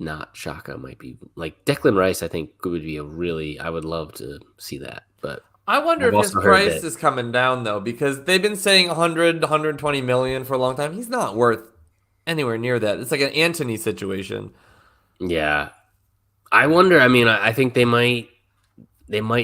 not Shaka might be like Declan Rice. I think would be a really. I would love to see that, but I wonder I've if his also heard price that. is coming down though, because they've been saying 100, 120 million for a long time. He's not worth anywhere near that. It's like an Anthony situation. Yeah, I wonder. I mean, I think they might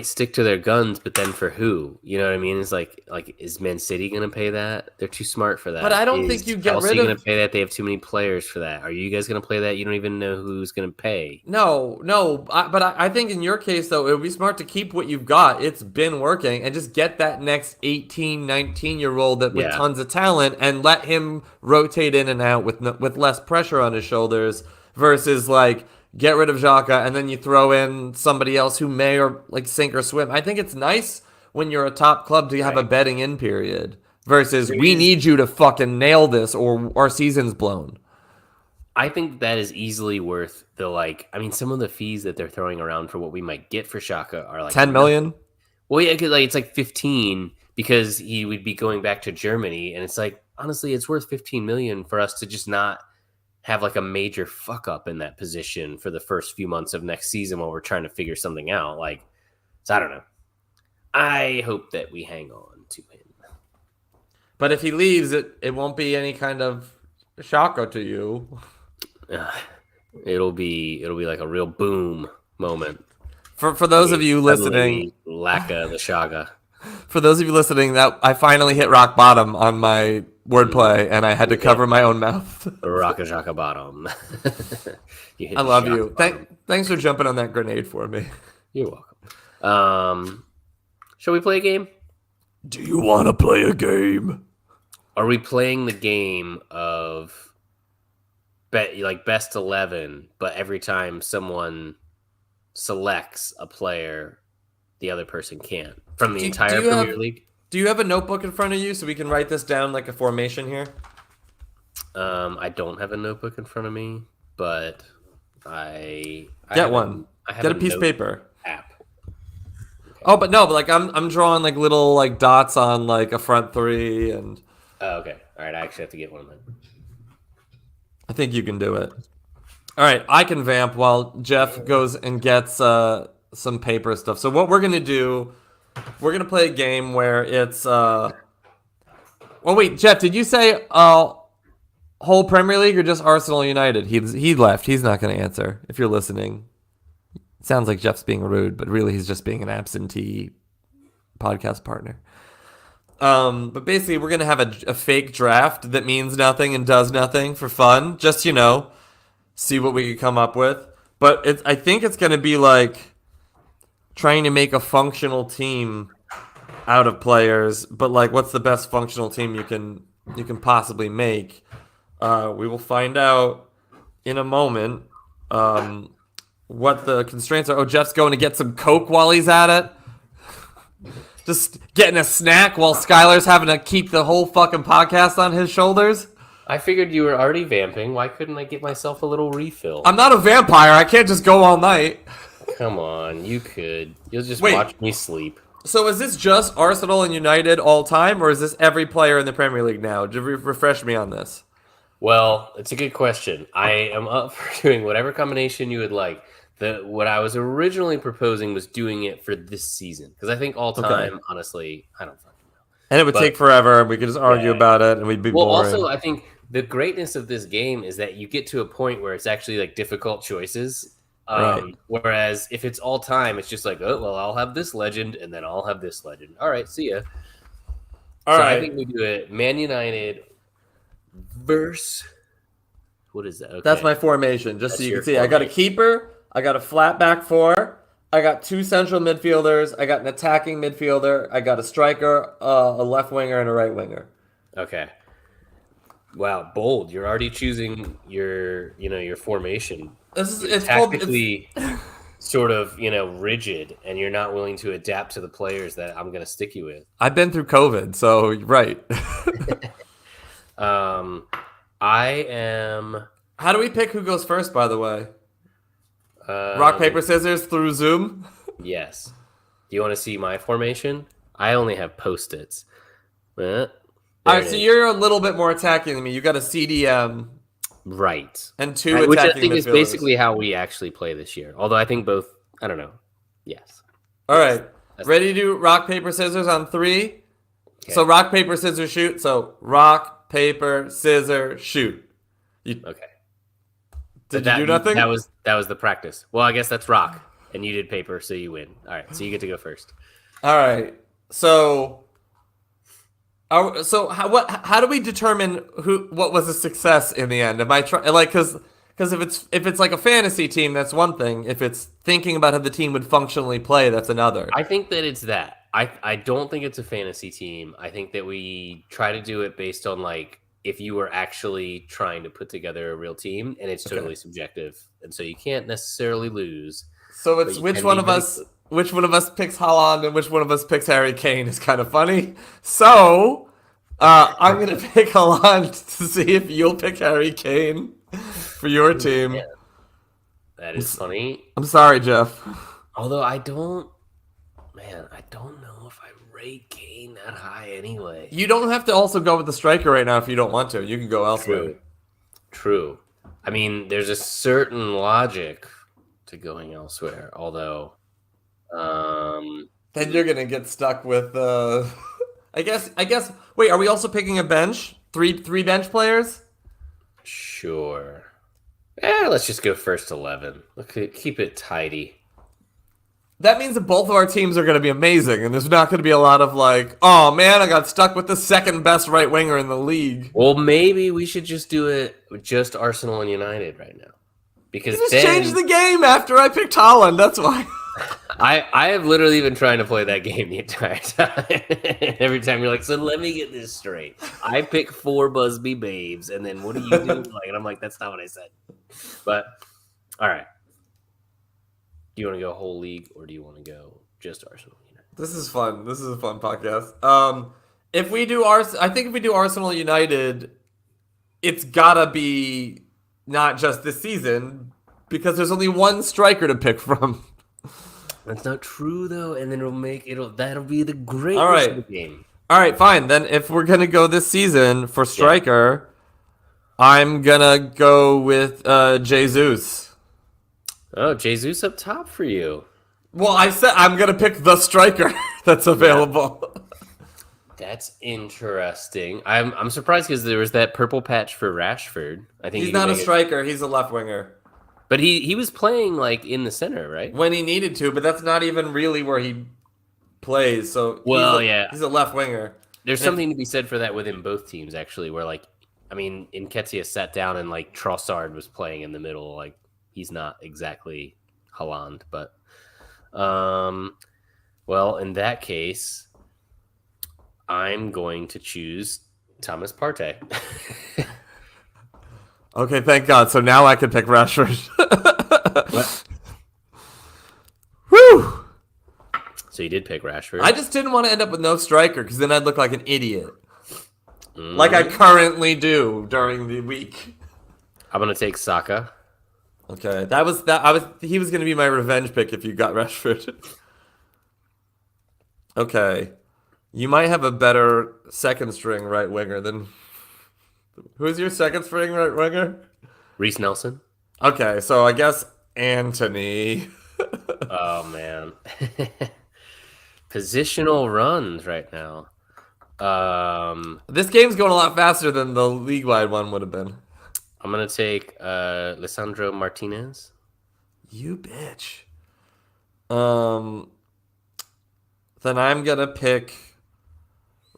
stick to their guns, but then for who? You know what I mean? It's like is Man City going to pay that? They're too smart for But I that. don't think Is you get rid Chelsea going to of. pay that? They have too many players for that. Are you guys going to play that? You don't even know who's going to pay. No, no. But I think in your case, though, it would be smart to keep what you've got. It's been working and just get that next 18, 19-year-old that with Yeah, tons of talent and let him rotate in and out with with less pressure on his shoulders versus like get rid of Xhaka and then you throw in somebody else who may or like sink or swim. I think it's nice when you're a top club to have a right. betting in period versus There we is. need you to fucking nail this or our season's blown. I think that is easily worth the, like. I mean, some of the fees that they're throwing around for what we might get for Shaka are like 10 nothing. million? Well, yeah, 'cause, like, it's like 15 because he would be going back to Germany, and it's like, honestly, it's worth 15 million for us to just not have like a major fuck up in that position for the first few months of next season while we're trying to figure something out. Like, so I don't know. I hope that we hang on to him. But if he leaves, it won't be any kind of shocker to you. Uh, it'll be like a real boom moment. For those of you Suddenly listening, we lack the Shaga. for those of you listening, that I finally hit rock bottom on my Mm, wordplay, and I had to you hit cover my own mouth. Raka Shaka bottom. You I hit the love Shaka you. bottom. Thanks for jumping on that grenade for me. You're welcome. Shall we play a game? Do you want to play a game? Are we playing the game of like best 11, but every time someone selects a player, the other person can't from the Do entire you Premier have League? Do you have a notebook in front of you so we can write this down like a formation here? I don't have a notebook in front of me, but I Get have one. I have Get a a piece of note paper. app. Oh, Okay. but no, but like I'm drawing like little like dots on like a front three, and Oh, okay. All right. I actually have to get one then. I think you can do it. All right, I can vamp while Jeff goes and gets some paper stuff. So what we're gonna do, we're gonna play a game where it's well, wait, Jeff, did you say whole Premier League or just Arsenal United? He left. He's not gonna answer. If you're listening, it sounds like Jeff's being rude, but really he's just being an absentee podcast partner. But basically, we're gonna have a fake draft that means nothing and does nothing for fun. Just see what we could come up with. But I think it's gonna be like trying to make a functional team out of players. But like, what's the best functional team you can possibly make? We will find out in a moment. What the constraints are. Oh, Jeff's going to get some Coke while he's at it. Just getting a snack while Schuyler's having to keep the whole fucking podcast on his shoulders. I figured you were already vamping. Why couldn't I get myself a little refill? I'm not a vampire. I can't just go all night. Come on, you could. You'll just Wait, watch me sleep. so is this just Arsenal and United all time, or is this every player in the Premier League now? Just refresh me on this. Well, it's a good question. I am up for doing whatever combination you would like. What I was originally proposing was doing it for this season because I think all Okay. time, honestly, I don't fucking know. And it would But take forever, and we could just argue yeah, about it, and we'd be well, boring. also, I think the greatness of this game is that you get to a point where it's actually like difficult choices. Right. Whereas if it's all time, it's just like, oh, well, I'll have this legend and then I'll have this legend. All right, see ya. All So I right. think we do it Man United versus, what is that? Okay. That's my formation, just so That's you your can see. I got a formation. keeper. I got a flat back four. I got two central midfielders. I got an attacking midfielder. I got a striker, a left winger, and a right winger. Okay. Wow, bold. You're already choosing your formation. This is You're it's called it's tactically sort of, rigid and you're not willing to adapt to the players that I'm going to stick you with. I've been through COVID, so right. Um I am How do we pick who goes first, by the way? Rock, paper, scissors through Zoom? yes. Do you want to see my formation? I only have post-its. There All it right, so is. you're a little bit more attacking than me. You got a CDM Right. and two Which I attacking think is midfielders. basically how we actually play this year. Although I think both, I don't know. Yes. All Yes. right, That's ready to do rock, paper, scissors on three? okay. So rock, paper, scissors, shoot. So rock, paper, scissors, shoot. Okay. Did you do nothing? That was the practice. Well, I guess that's rock, and you did paper, so you win. All right, so you get to go first. All right. So, how do we determine what was a success in the end? Am I trying like because if it's like a fantasy team, that's one thing. If it's thinking about how the team would functionally play, that's another. I think that it's that. I don't think it's a fantasy team. I think that we try to do it based on like if you were actually trying to put together a real team, and it's totally subjective, and so you can't necessarily lose. So But it's you which can one be of really us good. which one of us picks Haaland and which one of us picks Harry Kane is kind of funny. So I'm gonna pick Haaland to see if you'll pick Harry Kane for your team. Yeah, that is funny. I'm sorry, Jeff. Although I don't know if I rate Kane that high anyway. You don't have to also go with the striker right now if you don't want to. You can go elsewhere. True. True. I mean, there's a certain logic to going elsewhere. Although, Then you're gonna get stuck with. I guess. Wait, are we also picking a bench? Three bench players? sure. Let's just go first 11. Okay, keep it tidy. That means that both of our teams are going to be amazing, and there's not going to be a lot of like, oh man, I got stuck with the second best right winger in the league. Well, maybe we should just do it with just Arsenal and United right now, because You just then changed the game after I picked Holland. That's why. I have literally been trying to play that game the entire time. Every time you're like, so let me get this straight. I pick 4 Busby babes, and then what do you do? Like, and I'm like, that's not what I said. But all right. Do you want to go whole league or do you want to go just Arsenal United? This is fun. This is a fun podcast. If we do I think if we do Arsenal United, it's gotta be not just this season because there's only one striker to pick from. That's not true though, and then that'll be the All greatness of right. the game. All right, fine. Then if we're gonna go this season for Yeah. striker, I'm gonna go with Jesus. Oh, Jesus up top for you. Well, I said I'm gonna pick the striker that's available. That's interesting. I'm surprised because there was that purple patch for Rashford. I think He's you can not a make it, striker. He's a left winger but he was playing like in the center, right? when he needed to, but that's not even really where he plays. So Well, yeah. he's a left winger. There's And if- something to be said for that within both teams, actually, where like, I mean, Nketiah sat down and like Trossard was playing in the middle. Like he's not exactly Haaland, but well, in that case, I'm going to choose Thomas Partey. Okay, thank God. So now I can pick Rashford. What? Whew! So you did pick Rashford. I just didn't want to end up with no striker because then I'd look like an idiot, like I currently do during the week. I'm gonna take Saka. Okay, that was that. I was he was gonna be my revenge pick if you got Rashford. Okay, you might have a better second string right winger than who's your second string right winger? Reece Nelson. Okay, so I guess Anthony. Oh man. Positional runs right now. This game's going a lot faster than the league-wide one would have been. I'm gonna take Lisandro Martinez. You bitch. Then I'm gonna pick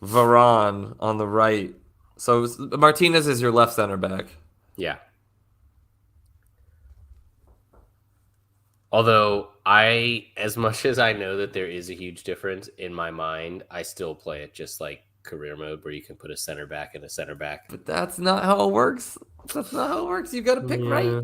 Varane on the right. So Martinez is your left center back. Yeah. Although as much as I know that there is a huge difference in my mind, I still play it just like career mode where you can put a center back and a center back. But that's not how it works. That's not how it works. You gotta pick right. You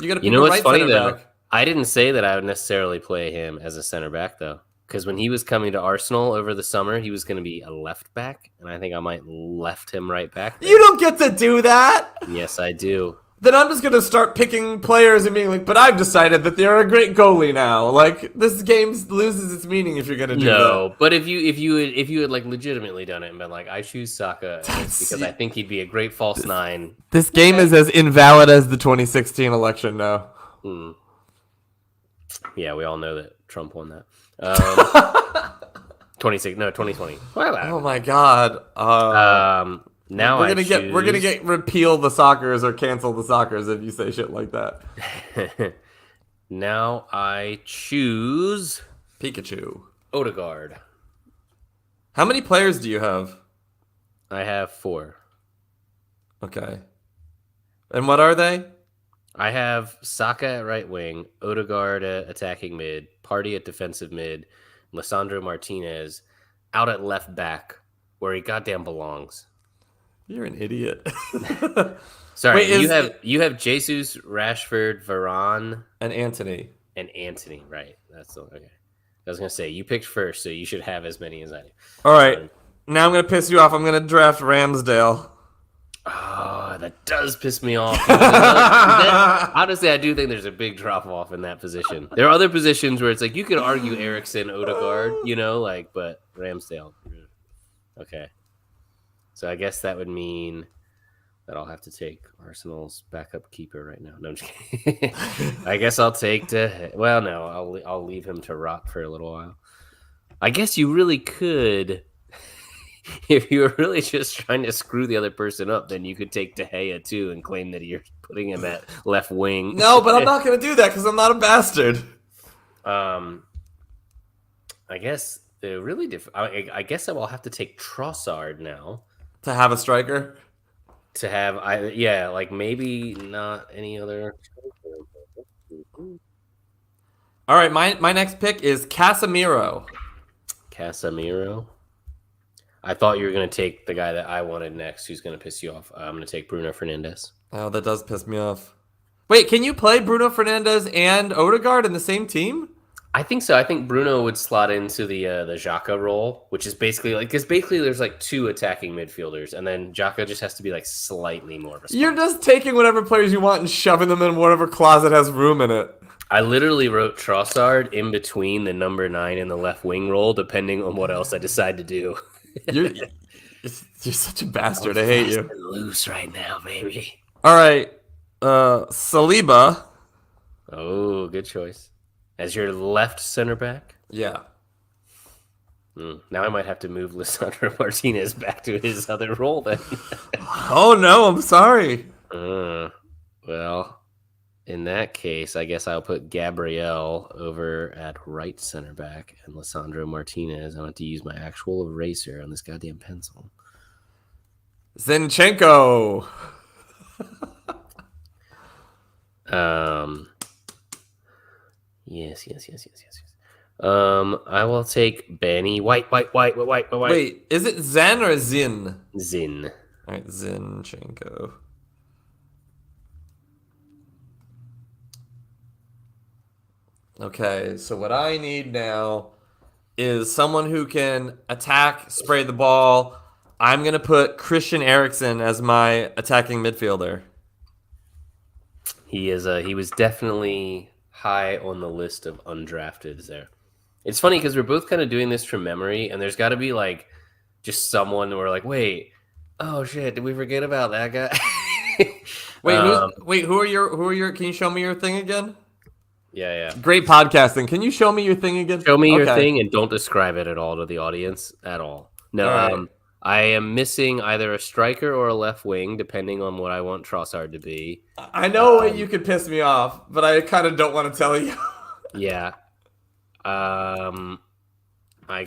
gotta pick You know the what's right funny center though? back. I didn't say that I would necessarily play him as a center back though. Because when he was coming to Arsenal over the summer, he was going to be a left back, and I think I might left him right back there. You don't get to do that. Yes, I do. Then I'm just gonna start picking players and being like, but I've decided that they're a great goalie now. Like this game loses its meaning if you're gonna do that. No, but if you had like legitimately done it and been like, I choose Saka because I think he'd be a great false nine. This game is as invalid as the 2016 election now. Yeah, we all know that Trump won that. 2020. Oh my god. Now we're gonna get repeal the soccers or cancel the soccers if you say shit like that. Now I choose Pikachu. Odegaard. How many players do you have? I have 4. Okay. And what are they? I have Saka at right wing, Odegaard at attacking mid, Partey at defensive mid, Lisandro Martinez out at left back where he goddamn belongs. You're an idiot. Sorry, Wait, you have Jesus, Rashford, Varane, and Anthony. and Antony, right? That's okay. I was gonna say you picked first, so you should have as many as I do. All right. Now I'm gonna piss you off. I'm gonna draft Ramsdale. Oh, that does piss me off. Honestly, I do think there's a big drop off in that position. There are other positions where it's like you could argue Eriksson, Odegaard, but Ramsdale. Okay. So I guess that would mean that I'll have to take Arsenal's backup keeper right now. No, I'm just kidding. I guess I'll take I'll leave him to rot for a little while. I guess you really could. If you were really just trying to screw the other person up, then you could take De Gea too and claim that you're putting him at left wing. No, but I'm not gonna do that because I'm not a bastard. I guess the really I guess I will have to take Trossard now To have a striker. to have like maybe not any other. All right, my next pick is Casemiro. Casemiro. I thought you were going to take the guy that I wanted next, who's going to piss you off. I'm going to take Bruno Fernandes. Oh, that does piss me off. Wait, can you play Bruno Fernandes and Odegaard in the same team? I think so. I think Bruno would slot into the Xhaka role, which is basically like because basically there's like two attacking midfielders, and then Xhaka just has to be like slightly more You're responsive. just taking whatever players you want and shoving them in whatever closet has room in it. I literally wrote Trossard in between the number 9 and the left wing role, depending on what else I decide to do. You're you're such a I'm bastard. I hate fast you. and loose right now, baby. All right, Saliba. Oh, good choice. As your left center back. Yeah. Now I might have to move Lisandro Martinez back to his other role then. Oh no, I'm sorry. Well, in that case, I guess I'll put Gabriel over at right center back and Lisandro Martinez. I want to use my actual eraser on this goddamn pencil. Zinchenko. Yes. I will take Benny White. Wait, is it Zen or Zin? Zin. All right, Zinchenko. Okay, so what I need now is someone who can attack, spray the ball. I'm going to put Christian Eriksen as my attacking midfielder. He is. He was definitely high on the list of undrafteds there. It's funny because we're both kind of doing this from memory, and there's got to be like just someone where like, wait, oh shit, did we forget about that guy? Who are your? Can you show me your thing again? Yeah. Great podcasting. Can you show me your thing again? Show me your thing and don't describe it at all to the audience at all. No, All right. I am missing either a striker or a left wing, depending on what I want Trossard to be. I know you could piss me off, but I kind of don't want to tell you. Yeah. I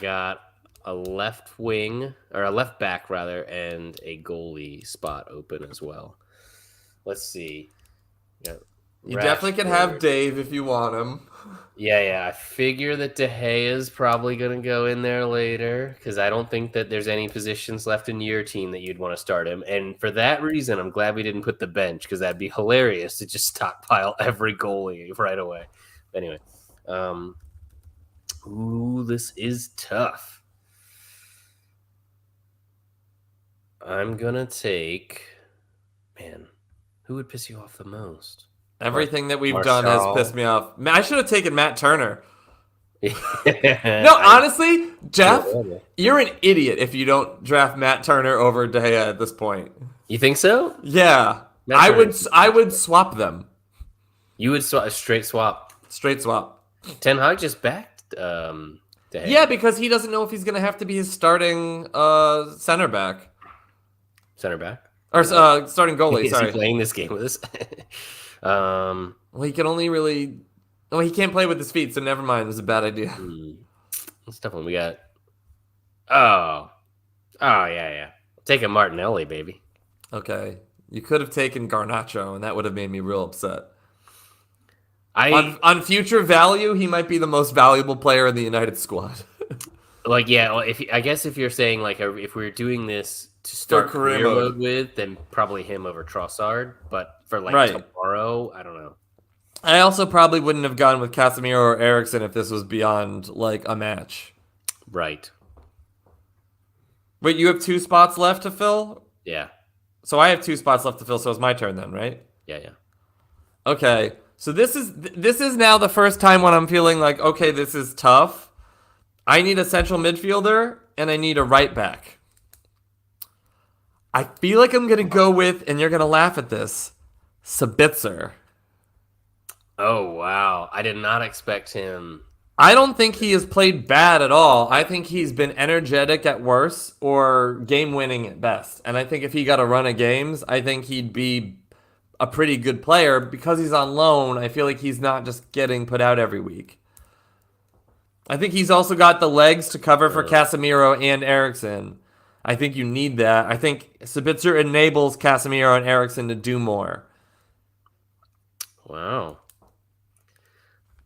got a left wing, or a left back, rather, and a goalie spot open as well. Let's see. You definitely can have Dave if you want him. Yeah. I figure that De Gea is probably going to go in there later because I don't think that there's any positions left in your team that you'd want to start him. And for that reason, I'm glad we didn't put the bench because that'd be hilarious to just stockpile every goalie right away. Anyway, this is tough. I'm going to take, man, who would piss you off the most? Everything that we've done has pissed me off. I should have taken Matt Turner. No, honestly, Jeff, you're an idiot if you don't draft Matt Turner over De Gea at this point. You think so? Yeah, I would swap them. You would straight swap. Straight swap. Ten Hag just backed De Gea. Yeah, because he doesn't know if he's gonna have to be his starting center back. Center back? Or starting goalie, Is sorry. he playing this game with us? Well, he can only really... Oh, he can't play with his feet, so never mind. It was a bad idea. That's tough one. We got... Oh, yeah. Take a Martinelli, baby. Okay. You could have taken Garnacho, and that would have made me real upset. On future value, he might be the most valuable player in the United squad. I guess if you're saying, like, if we're doing this to start career mode with, then probably him over Trossard. But for, like, tomorrow, I don't know. I also probably wouldn't have gone with Casemiro or Eriksen if this was beyond, like, a match. Right. Wait, you have 2 spots left to fill? Yeah. So I have 2 spots left to fill, so it's my turn then, right? Yeah. Okay. So this is now the first time when I'm feeling like, okay, this is tough. I need a central midfielder, and I need a right back. I feel like I'm going to go with, and you're going to laugh at this, Sabitzer. Oh, wow. I did not expect him. I don't think he has played bad at all. I think he's been energetic at worst or game-winning at best. And I think if he got a run of games, I think he'd be a pretty good player. Because he's on loan, I feel like he's not just getting put out every week. I think he's also got the legs to cover for Casemiro and Eriksen. I think you need that. I think Sabitzer enables Casemiro and Eriksen to do more. Wow.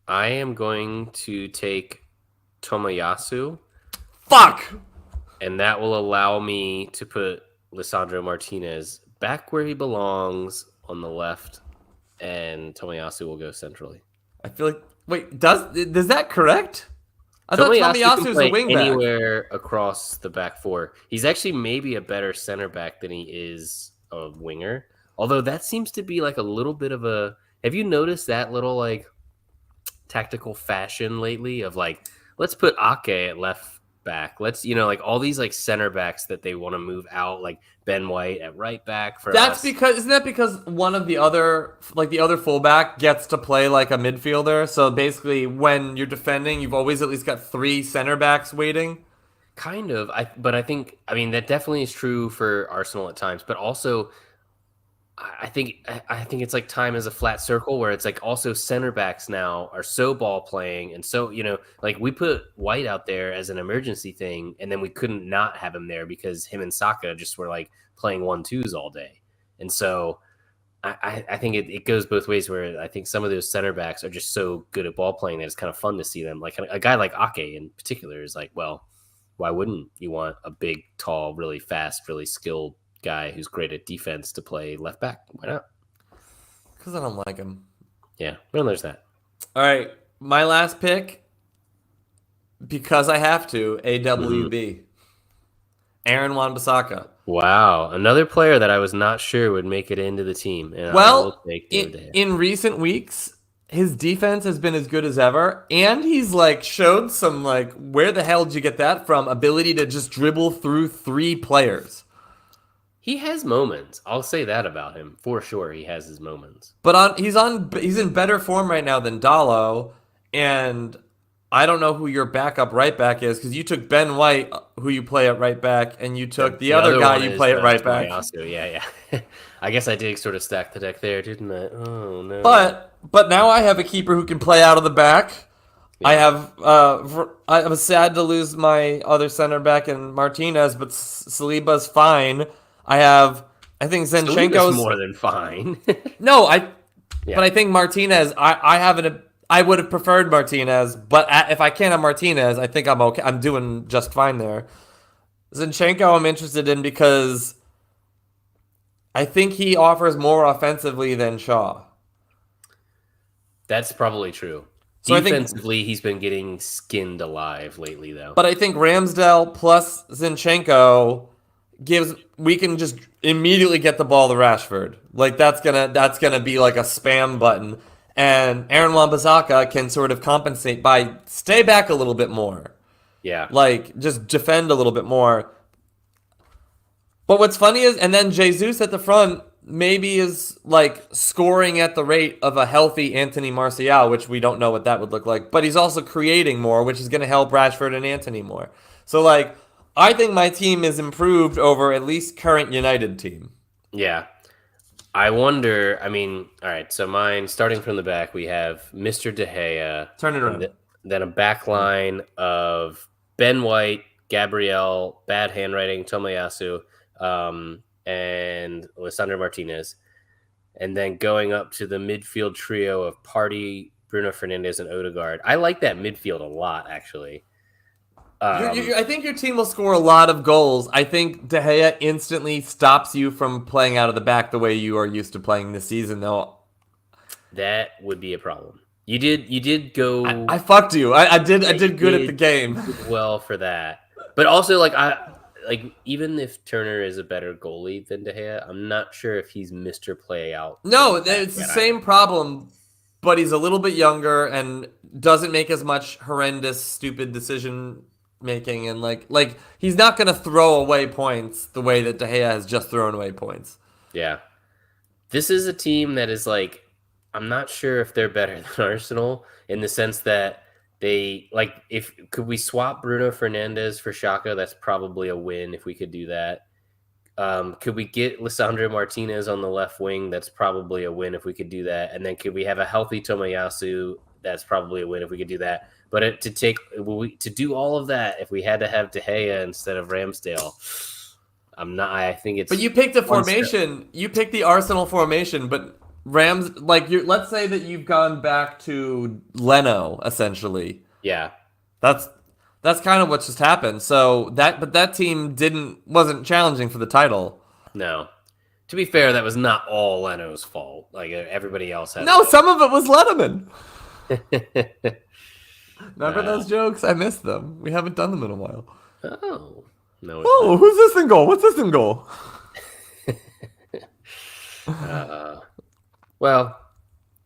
I am going to take Tomiyasu. Fuck! And that will allow me to put Lisandro Martinez back where he belongs on the left, and Tomiyasu will go centrally. I feel like Wait, does that correct? I thought Tomiyasu can Tomiyasu is a play wingback. anywhere across the back four. He's actually maybe a better center back than he is a winger. Although that seems to be like a little bit of a. Have you noticed that little like tactical fashion lately of like let's put Ake at left back. Let's like all these like center backs that they want to move out, like Ben White at right back for That's us. because isn't that because one of the other like the other fullback gets to play like a midfielder? So basically, when you're defending, you've always at least got three center backs waiting. Kind of, but I think I mean that definitely is true for Arsenal at times, but also I think it's like time is a flat circle where it's like also center backs now are so ball playing and so like we put White out there as an emergency thing and then we couldn't not have him there because him and Saka just were like playing 1-2s all day, and so I think it goes both ways where I think some of those center backs are just so good at ball playing that it's kind of fun to see them. Like a guy like Ake in particular is like, well, why wouldn't you want a big, tall, really fast, really skilled guy who's great at defense to play left back? Why not? Because I don't like him. Yeah, well, there's that. All right, my last pick because I have to. Mm-hmm. AWB. Aaron Wan-Bissaka. Wow, another player that I was not sure would make it into the team, and I will Well, take David De Gea. in recent weeks, his defense has been as good as ever, and he's like showed some like where the hell did you get that from? Ability to just dribble through three players. He has moments. I'll say that about him for sure. He has his moments. But he's in better form right now than Dallo, and I don't know who your backup right back is because you took Ben White, who you play at right back, and you took the The other other guy one you is play at right back. Tomiyasu. Yeah, yeah. I guess I did sort of stack the deck there, didn't I? Oh no. But now I have a keeper who can play out of the back. Yeah. I was sad to lose my other center back in Martinez, but Saliba's fine. I think Saliba's Zinchenko's more than fine. no, Yeah. but I think Martinez. I haven't. I would have preferred Martinez, but if I can't have Martinez, I think I'm okay. I'm doing just fine there. Zinchenko, I'm interested in because I think he offers more offensively than Shaw. That's probably true. So I think, Defensively, he's been getting skinned alive lately, though. but I think Ramsdale plus Zinchenko gives we can just immediately get the ball to Rashford. Like that's gonna be like a spam button, and Aaron Wan-Bissaka can sort of compensate by stay back a little bit more, Yeah. like just defend a little bit more. But what's funny is, and then Jesus at the front maybe is like scoring at the rate of a healthy Anthony Martial, which we don't know what that would look like. But he's also creating more, which is going to help Rashford and Anthony more. So like, I think my team is improved over at least current United team. Yeah. I wonder. I mean, all right. So mine, starting from the back, we have Mr. De Gea, Turn it and around. then a back line of Ben White, Gabriel, bad handwriting, Tomiyasu, and Lisandro Martinez, and then going up to the midfield trio of Party, Bruno Fernandes, and Odegaard. I like that midfield a lot, actually. I think your team will score a lot of goals. I think De Gea instantly stops you from playing out of the back the way you are used to playing this season, though. That would be a problem. You did go. I fucked you. I did good at the did game. well for that, but also like even if Turner is a better goalie than De Gea, I'm not sure if he's Mr. Play out. No, it's the same problem, but he's a little bit younger and doesn't make as much horrendous, stupid decision making, and like he's not gonna throw away points the way that De Gea has just thrown away points. Yeah, this is a team that is like I'm not sure if they're better than Arsenal in the sense that they like if could we swap Bruno Fernandes for Xhaka? That's probably a win if we could do that. Could we get Lisandro Martinez on the left wing? That's probably a win if we could do that. And then could we have a healthy Tomiyasu? That's probably a win if we could do that. But to do all of that, if we had to have De Gea instead of Ramsdale, I'm not. I think it's. But you picked a formation. You picked the Arsenal formation, but Rams like you. Let's say that you've gone back to Leno essentially. Yeah. That's kind of what just happened. So that team wasn't challenging for the title. No. To be fair, that was not all Leno's fault. Like everybody else had. No, some of it was Letterman. Remember those jokes? I missed them. We haven't done them in a while. Oh. No, it's Oh, who's this in goal? What's this in goal? not. Well,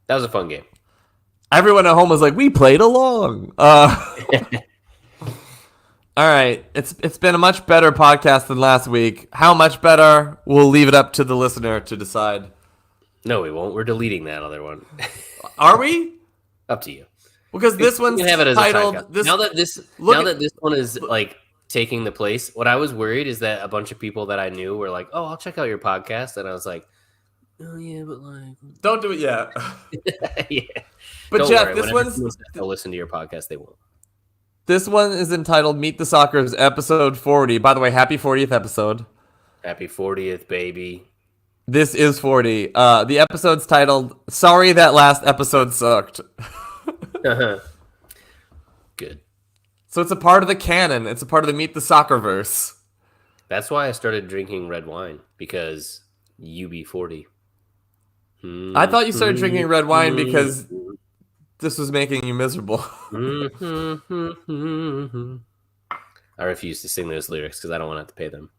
that was a fun game. Everyone at home was like, we played along. All right. It's been a much better podcast than last week. How much better? We'll leave it up to the listener to decide. No, we won't. We're deleting that other one. Are we? Up to you. Because this one's have it as titled... a now that this one is like taking the place, what I was worried is that a bunch of people that I knew were like, oh, I'll check out your podcast. And I was like, oh, yeah, but like... Don't do it yet. Yeah. But Don't Jeff, worry, this one's... they'll listen to your podcast, they won't. This one is entitled Meet the Soccers, episode 40. By the way, happy 40th episode. Happy 40th, baby. This is 40. The episode's titled, Sorry That Last Episode Sucked. Good. So it's a part of the canon. It's a part of the Meet the Soccerverse. That's why I started drinking red wine, because you be 40. I thought you started drinking red wine because this was making you miserable. I refuse to sing those lyrics because I don't want to have to pay them.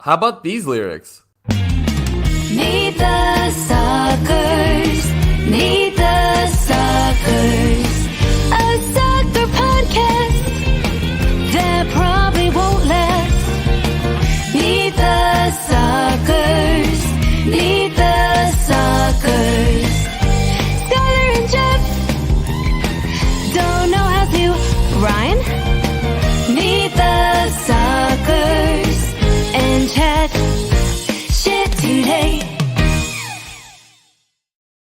How about these lyrics? Meet the suckers. Meet the suckers. A soccer podcast that probably won't last. Meet the suckers. Meet the suckers.